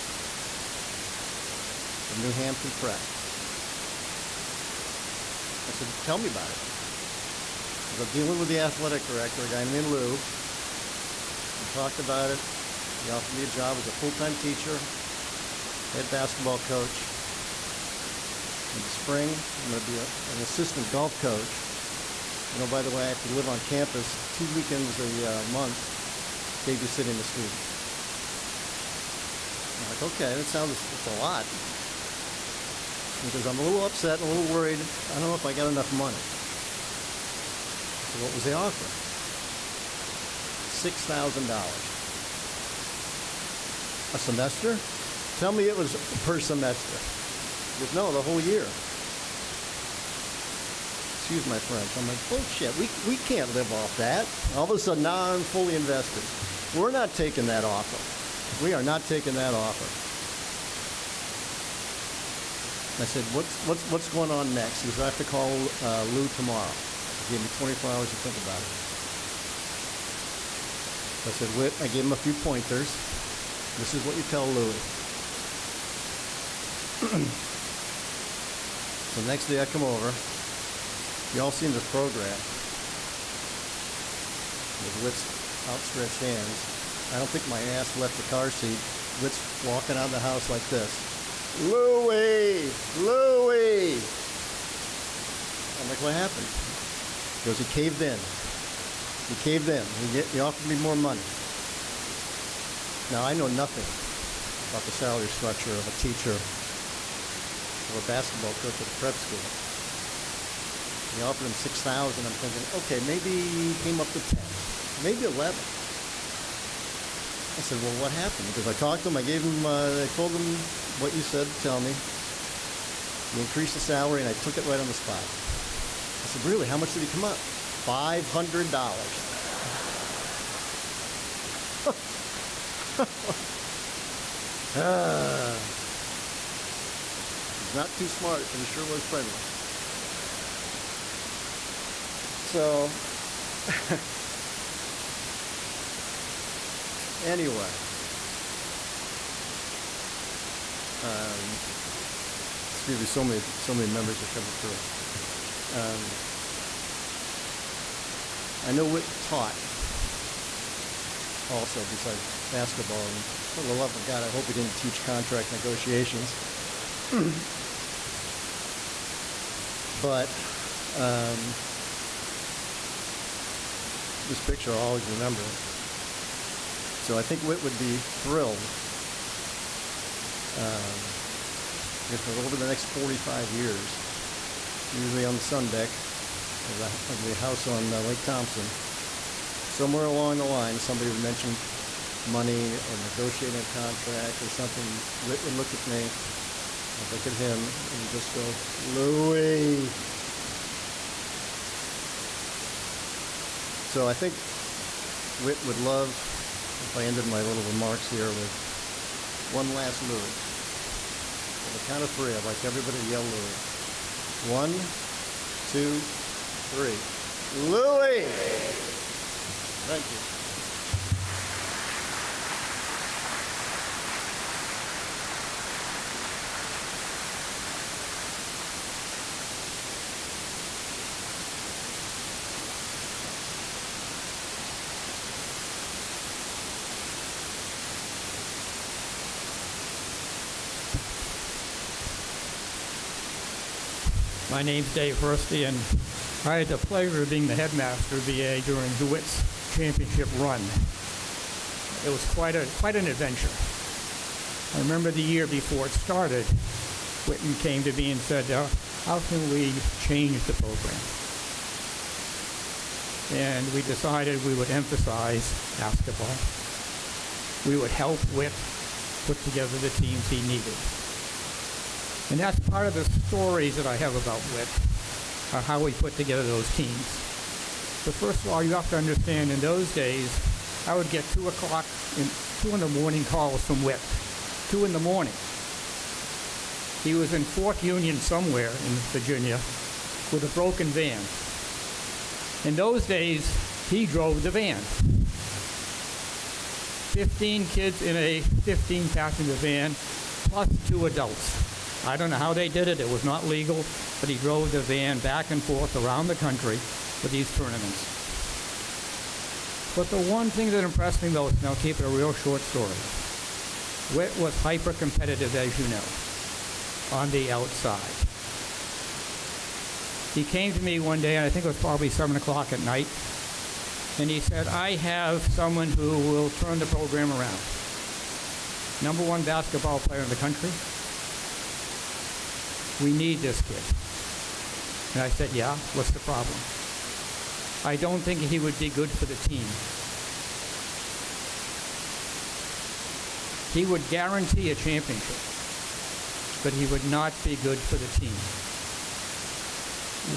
from New Hampton Prep. I said, tell me about it. I was dealing with the athletic director, a guy named Lou. We talked about it. He offered me a job as a full-time teacher, head basketball coach. In the spring, I'm going to be an assistant golf coach. You know, by the way, I have to live on campus 2 weekends a month, babysitting the students. I'm like, okay, that sounds it's a lot. Because I'm a little upset and a little worried. I don't know if I got enough money. So what was the offer? $6,000. A semester? Tell me it was per semester. He goes, no, the whole year. Excuse my French. I'm like, bullshit, we can't live off that. All of a sudden, now I'm fully invested. We're not taking that offer. We are not taking that offer. I said, what's going on next? He goes, I have to call Lou tomorrow. He gave me 24 hours to think about it. I said, Whit, I gave him a few pointers. This is what you tell Louis. So the next day I come over. You all seen this program with Whit's outstretched hands. I don't think my ass left the car seat. Whit's walking out of the house like this. Louie! Louie! I'm like, what happened? He goes, he caved in. He caved in. He offered me more money. Now, I know nothing about the salary structure of a teacher or a basketball coach at a prep school. He offered him 6,000. I'm thinking, okay, maybe he came up to 10, maybe 11. I said, well, what happened? Because I talked to him, I told him what you said to tell me. He increased the salary, and I took it right on the spot. I said, really, how much did he come up? $500. He's not too smart, but he sure was friendly. So, anyway, excuse me, so many members are coming through. I know Whit taught also besides basketball, and for the love of God, I hope he didn't teach contract negotiations. But this picture I'll always remember. So I think Whit would be thrilled if over the next 45 years, usually on the sun deck of the house on Lake Thompson, somewhere along the line somebody would mention money or negotiating a contract or something. Whit would look at me, I'd look at him, and just go, Louie. So I think Whit would love if I ended my little remarks here with one last Louie. On the count of three, I'd like everybody to yell Louie. 1, 2, 3. Louie! Thank you. My name's Dave Hursty, and I had the pleasure of being the headmaster of VA during the Whit's championship run. It was quite an adventure. I remember the year before it started, Whitten came to me and said, how can we change the program? And we decided we would emphasize basketball. We would help Whit put together the teams he needed. And that's part of the stories that I have about Whit, how we put together those teams. But first of all, you have to understand, in those days, I would get 2 in the morning calls from Whit. 2 in the morning. He was in Fort Union somewhere in Virginia with a broken van. In those days, he drove the van. 15 kids in a 15-passenger van, plus 2 adults. I don't know how they did it. It was not legal, but he drove the van back and forth around the country for these tournaments. But the one thing that impressed me most, and I'll keep it a real short story, Whit was hyper-competitive, as you know, on the outside. He came to me one day, and I think it was probably 7 o'clock at night, and he said, I have someone who will turn the program around. #1 basketball player in the country. We need this kid. And I said, yeah, what's the problem? I don't think he would be good for the team. He would guarantee a championship, but he would not be good for the team.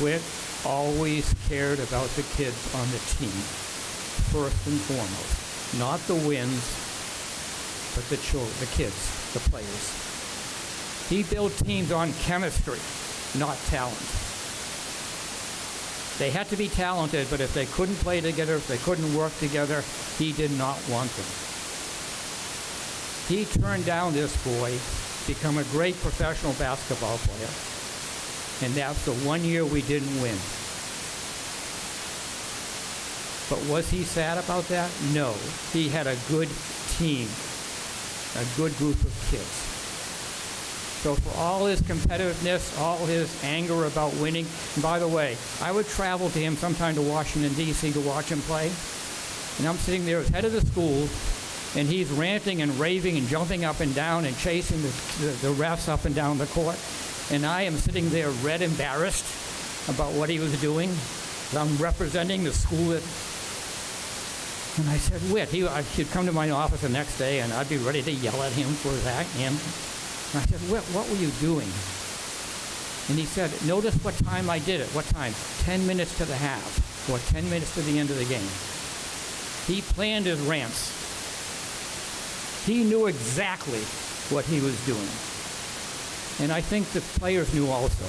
Whit always cared about the kids on the team, first and foremost. Not the wins, but the children, the kids, the players. He built teams on chemistry, not talent. They had to be talented, but if they couldn't play together, if they couldn't work together, he did not want them. He turned down this boy, become a great professional basketball player, and that's the one year we didn't win. But was he sad about that? No. He had a good team, a good group of kids. So for all his competitiveness, all his anger about winning, and by the way, I would travel to him sometime to Washington, D.C. to watch him play, and I'm sitting there as head of the school, and he's ranting and raving and jumping up and down and chasing the refs up and down the court. And I am sitting there red, embarrassed about what he was doing. I'm representing the school that... And I said, Whit, he'd come to my office the next day, and I'd be ready to yell at him for that. And I said, Whit, what were you doing? And he said, notice what time I did it. What time? 10 minutes to the half, or 10 minutes to the end of the game. He planned his rants. He knew exactly what he was doing. And I think the players knew also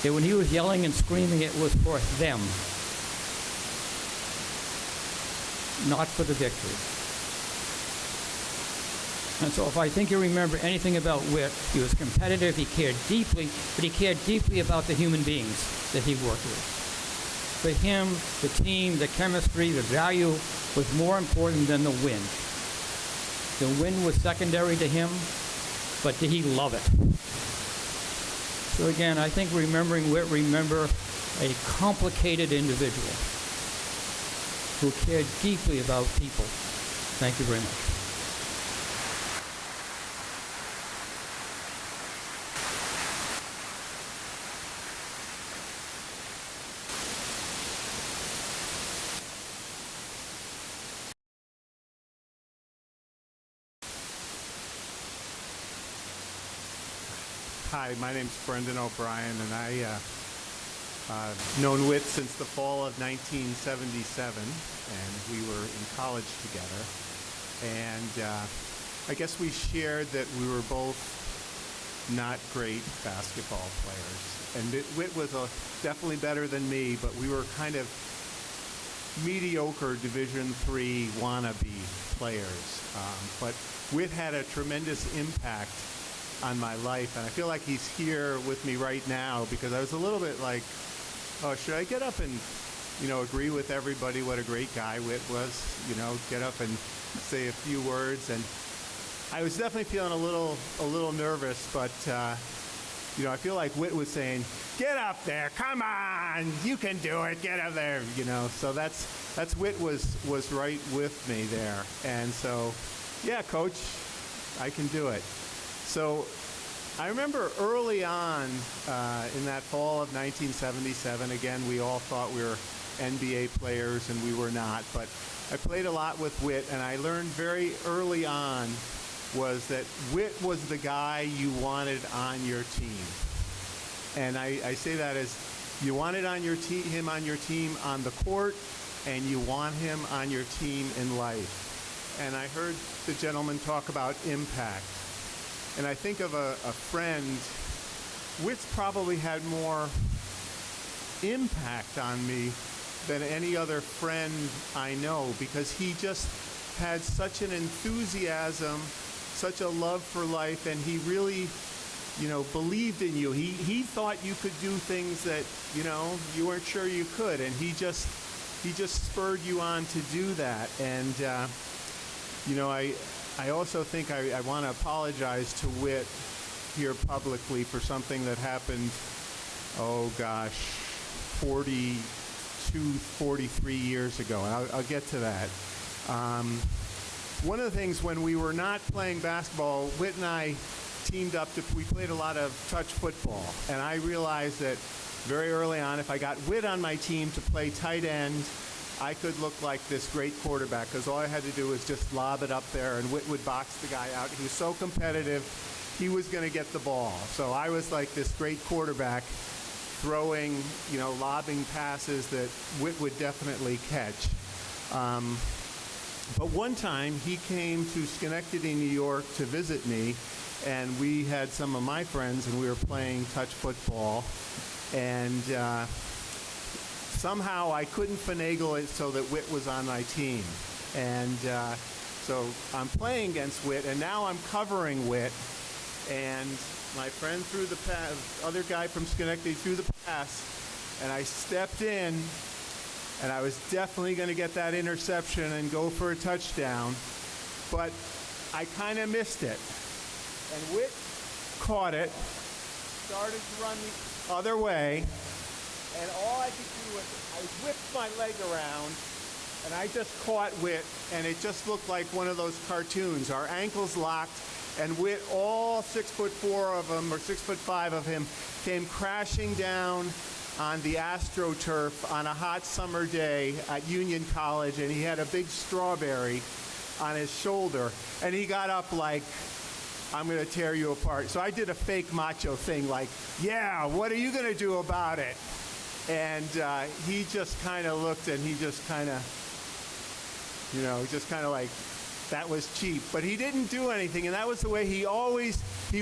that when he was yelling and screaming, it was for them, not for the victory. And so if I think you remember anything about Whit, he was competitive, he cared deeply, but he cared deeply about the human beings that he worked with. For him, the team, the chemistry, the value was more important than the win. The win was secondary to him, but did he love it? So again, I think remembering Whit, remember a complicated individual who cared deeply about people. Thank you very much. Hi, my name's Brendan O'Brien, and I've known Whit since the fall of 1977, and we were in college together. And I guess we shared that we were both not great basketball players. And Whit was definitely better than me, but we were kind of mediocre Division III wannabe players. But Whit had a tremendous impact on my life, and I feel like he's here with me right now because I was a little bit like, oh, should I get up and, agree with everybody what a great guy Whit was, get up and say a few words. And I was definitely feeling a little nervous, but I feel like Whit was saying, get up there, come on, you can do it, get up there, so that's Whit was right with me there. And so, yeah, coach, I can do it. So I remember early on in that fall of 1977, again, we all thought we were NBA players, and we were not, but I played a lot with Whit, and I learned very early on was that Whit was the guy you wanted on your team. And I say that as you wanted him on your team on the court, and you want him on your team in life. And I heard the gentleman talk about impact. And I think of a friend, Whit's probably had more impact on me than any other friend I know, because he just had such an enthusiasm, such a love for life, and he really, believed in you. He thought you could do things that, you weren't sure you could, and he just spurred you on to do that. And, I also think I want to apologize to Whit here publicly for something that happened, 43 years ago. And I'll get to that. One of the things when we were not playing basketball, Whit and I teamed up we played a lot of touch football. And I realized that very early on, if I got Whit on my team to play tight end, I could look like this great quarterback, because all I had to do was just lob it up there, and Whit would box the guy out. He was so competitive, he was going to get the ball. So I was like this great quarterback throwing, lobbing passes that Whit would definitely catch. But one time he came to Schenectady, New York to visit me, and we had some of my friends, and we were playing touch football. And somehow I couldn't finagle it so that Whit was on my team. And so I'm playing against Whit, and now I'm covering Whit. And my friend threw the pass, other guy from Schenectady threw the pass, and I stepped in, and I was definitely going to get that interception and go for a touchdown. But I kind of missed it. And Whit caught it, started to run the other way, and all I could do was I whipped my leg around and I just caught Whit, and it just looked like one of those cartoons. Our ankles locked, and Whit, all 6'4" of him, or 6'5" of him, came crashing down on the AstroTurf on a hot summer day at Union College, and he had a big strawberry on his shoulder, and he got up like, I'm going to tear you apart. So I did a fake macho thing like, yeah, what are you going to do about it? And he just kind of looked, and he just kind of, just kind of like, that was cheap. But he didn't do anything, and that was the way he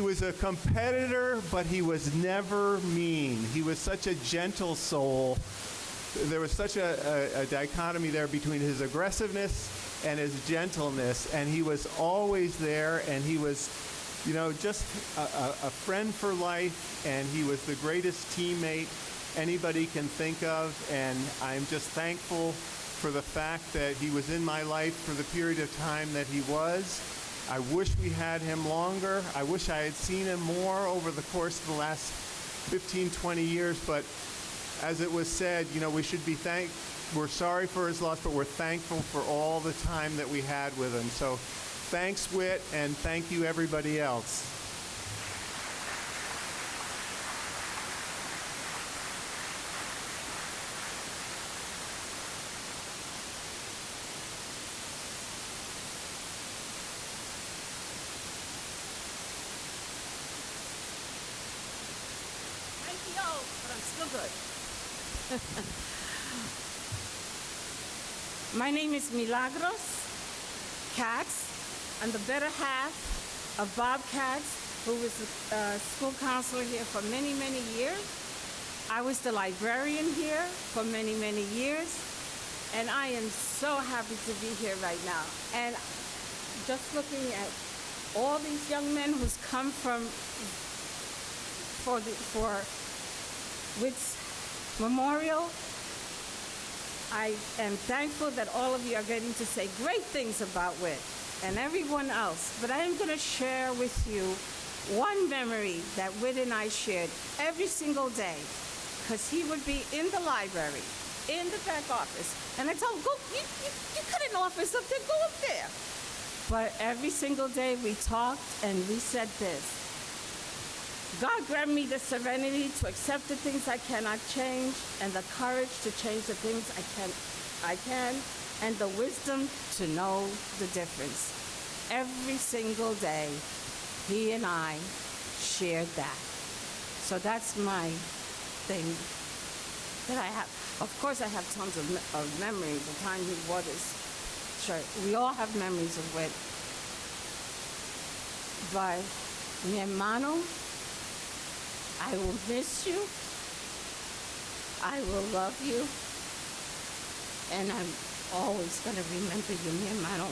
was a competitor, but he was never mean. He was such a gentle soul. There was such a dichotomy there between his aggressiveness and his gentleness, and he was always there, and he was, just a friend for life, and he was the greatest teammate anybody can think of, and I'm just thankful for the fact that he was in my life for the period of time that he was. I wish we had him longer. I wish I had seen him more over the course of the last 15, 20 years, but as it was said, we're sorry for his loss, but we're thankful for all the time that we had with him. So thanks, Whit, and thank you, everybody else. But I'm still good. My name is Milagros Katz. I'm the better half of Bob Katz, who was the school counselor here for many, many years. I was the librarian here for many, many years. And I am so happy to be here right now. And just looking at all these young men who's come for Whit's memorial, I am thankful that all of you are getting to say great things about Whit and everyone else. But I am going to share with you one memory that Whit and I shared every single day, because he would be in the library, in the back office, and I told him, you cut an office up there, go up there. But every single day we talked, and we said this: God grant me the serenity to accept the things I cannot change, and the courage to change the things I can, and the wisdom to know the difference. Every single day, he and I shared that. So that's my thing that I have. Of course, I have tons of memories. The time he wore this shirt. We all have memories of Whit. But mi hermano, I will miss you. I will love you. And I'm always going to remember you, mi hermano.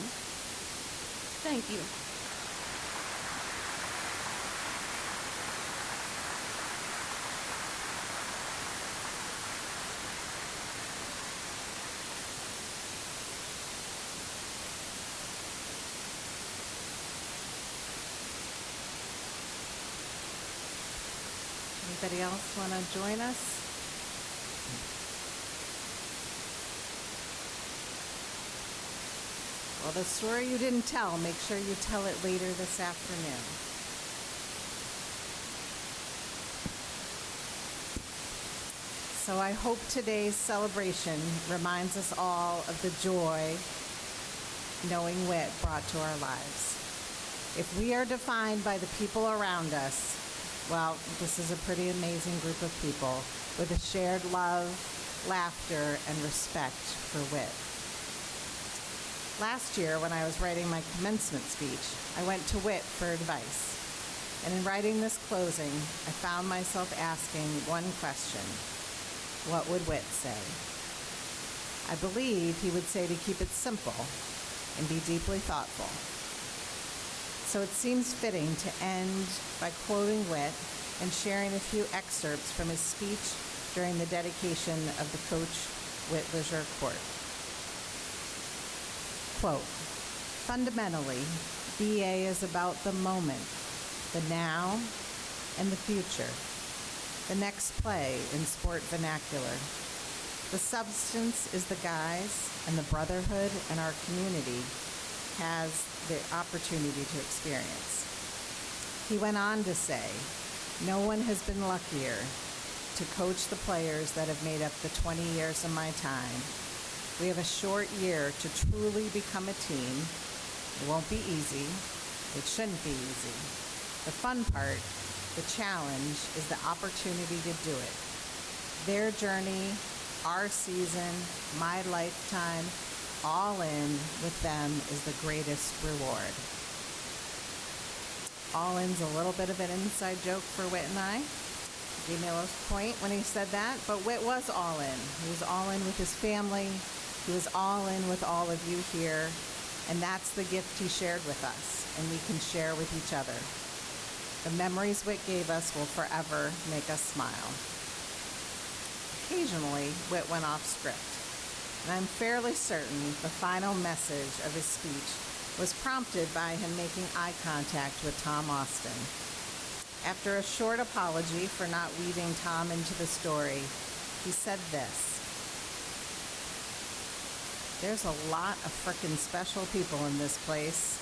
Thank you. Anybody else want to join us? Well, the story you didn't tell, make sure you tell it later this afternoon. So I hope today's celebration reminds us all of the joy knowing Whit brought to our lives. If we are defined by the people around us, well, this is a pretty amazing group of people with a shared love, laughter, and respect for Whit. Last year, when I was writing my commencement speech, I went to Whit for advice. And in writing this closing, I found myself asking one question: what would Whit say? I believe he would say to keep it simple and be deeply thoughtful. So it seems fitting to end by quoting Whit and sharing a few excerpts from his speech during the dedication of the Coach Whit Lesure Court. Quote, fundamentally, BA is about the moment, the now, and the future, the next play in sport vernacular. The substance is the guise, and the brotherhood in our community has the opportunity to experience. He went on to say, no one has been luckier to coach the players that have made up the 20 years of my time. We have a short year to truly become a team. It won't be easy. It shouldn't be easy. The fun part, the challenge, is the opportunity to do it. Their journey, our season, my lifetime, all in with them is the greatest reward. All in's a little bit of an inside joke for Whit and I. He gave me a little point when he said that, but Whit was all in. He was all in with his family. He was all in with all of you here, and that's the gift he shared with us, and we can share with each other. The memories Whit gave us will forever make us smile. Occasionally, Whit went off script, and I'm fairly certain the final message of his speech was prompted by him making eye contact with Tom Austin. After a short apology for not weaving Tom into the story, he said this: there's a lot of frickin' special people in this place,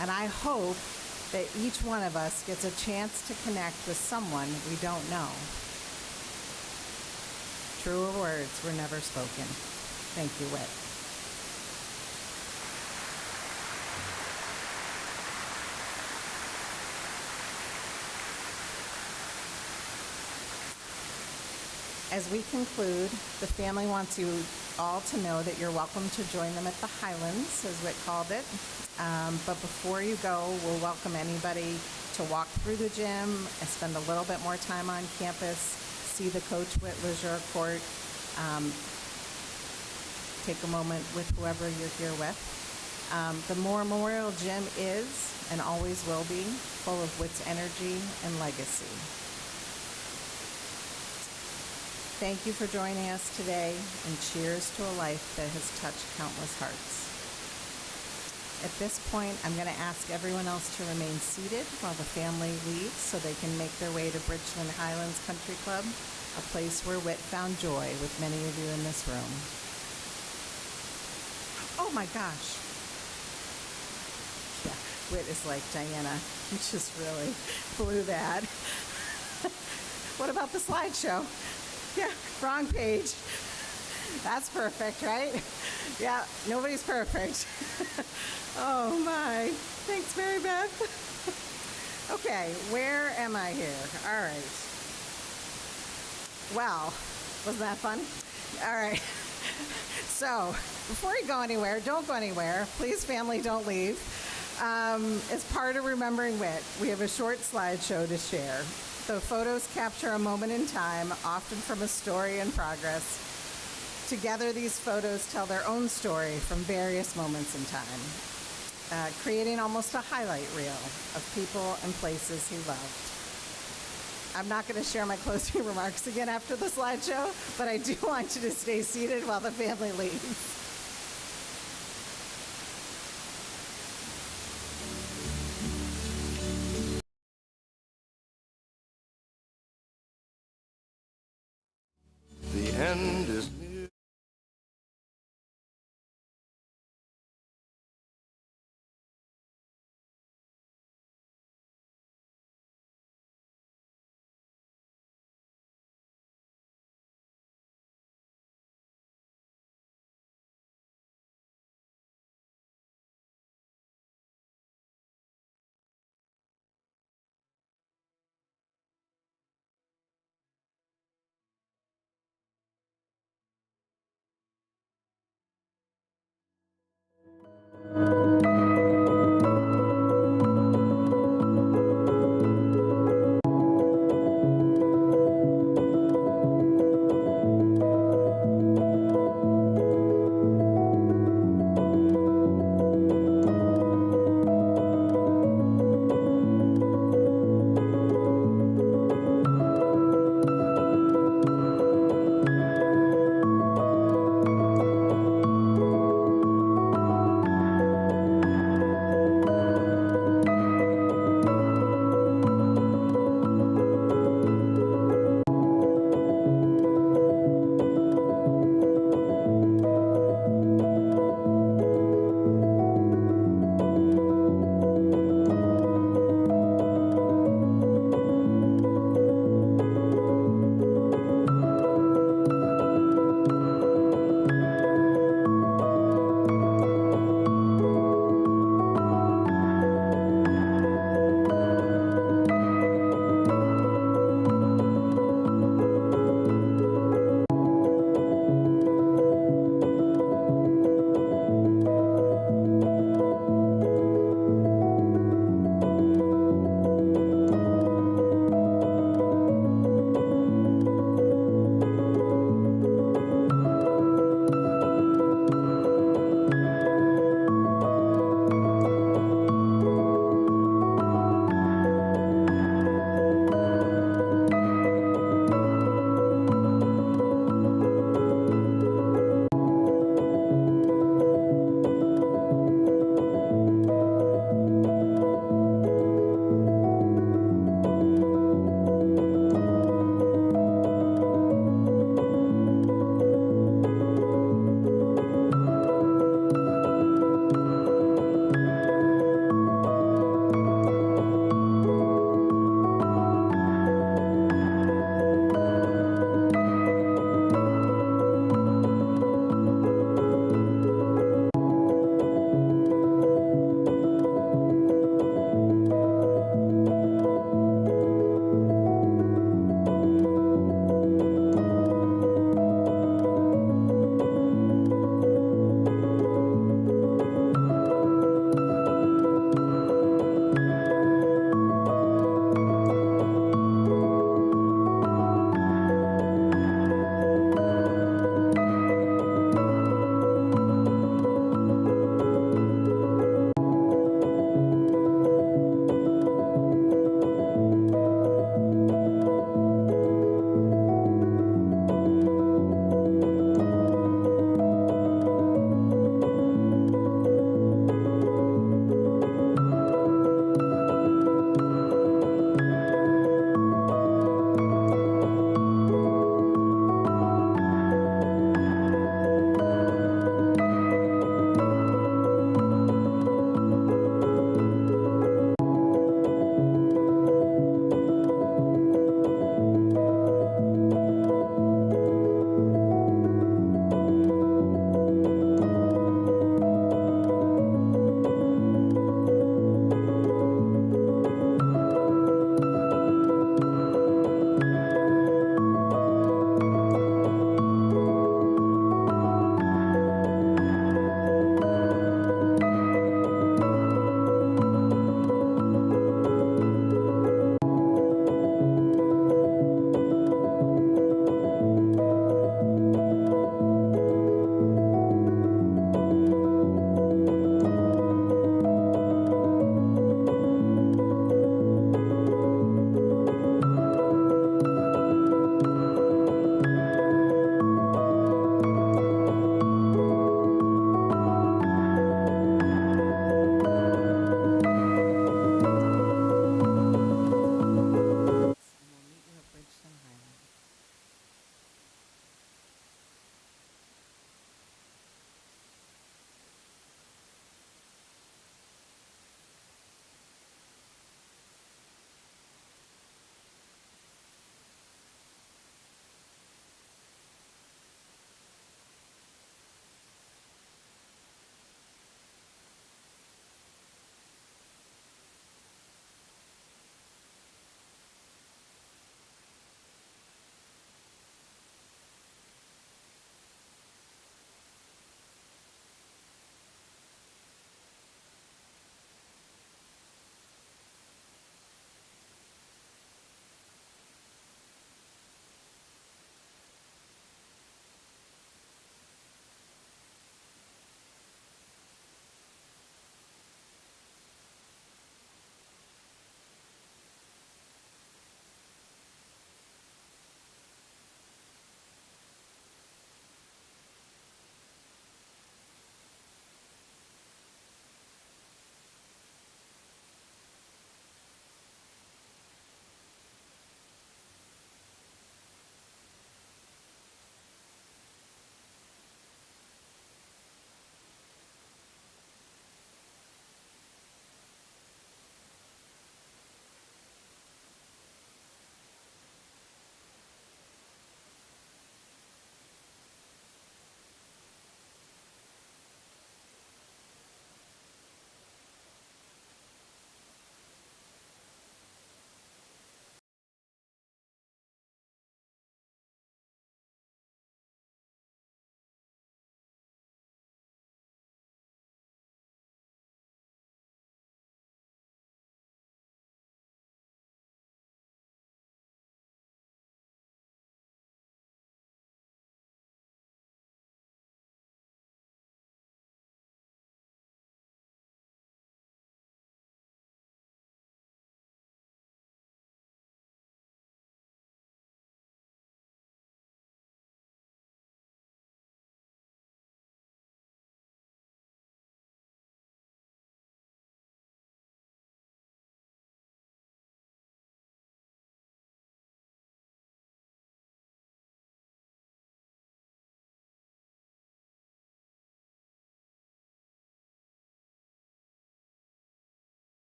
and I hope that each one of us gets a chance to connect with someone we don't know. Truer words were never spoken. Thank you, Whit. As we conclude, the family wants you all to know that you're welcome to join them at the Highlands, as Whit called it. But before you go, we'll welcome anybody to walk through the gym and spend a little bit more time on campus, see the Coach Whit Lesure court, take a moment with whoever you're here with. The Memorial Gym is, and always will be, full of Whit's energy and legacy. Thank you for joining us today, and cheers to a life that has touched countless hearts. At this point, I'm going to ask everyone else to remain seated while the family leaves so they can make their way to Bridgeland Highlands Country Club, a place where Whit found joy with many of you in this room. Oh my gosh. Yeah, Whit is like, Diana, you just really blew that. What about the slideshow? Yeah, wrong page. That's perfect, right? Yeah, nobody's perfect. Oh my. Thanks, Mary Beth. Okay, where am I here? All right. Well, wasn't that fun? All right. So, before you go anywhere, don't go anywhere. Please, family, don't leave. As part of Remembering Whit, we have a short slideshow to share. The photos capture a moment in time, often from a story in progress. Together, these photos tell their own story from various moments in time, creating almost a highlight reel of people and places he loved. I'm not going to share my closing remarks again after the slideshow, but I do want you to stay seated while the family leaves.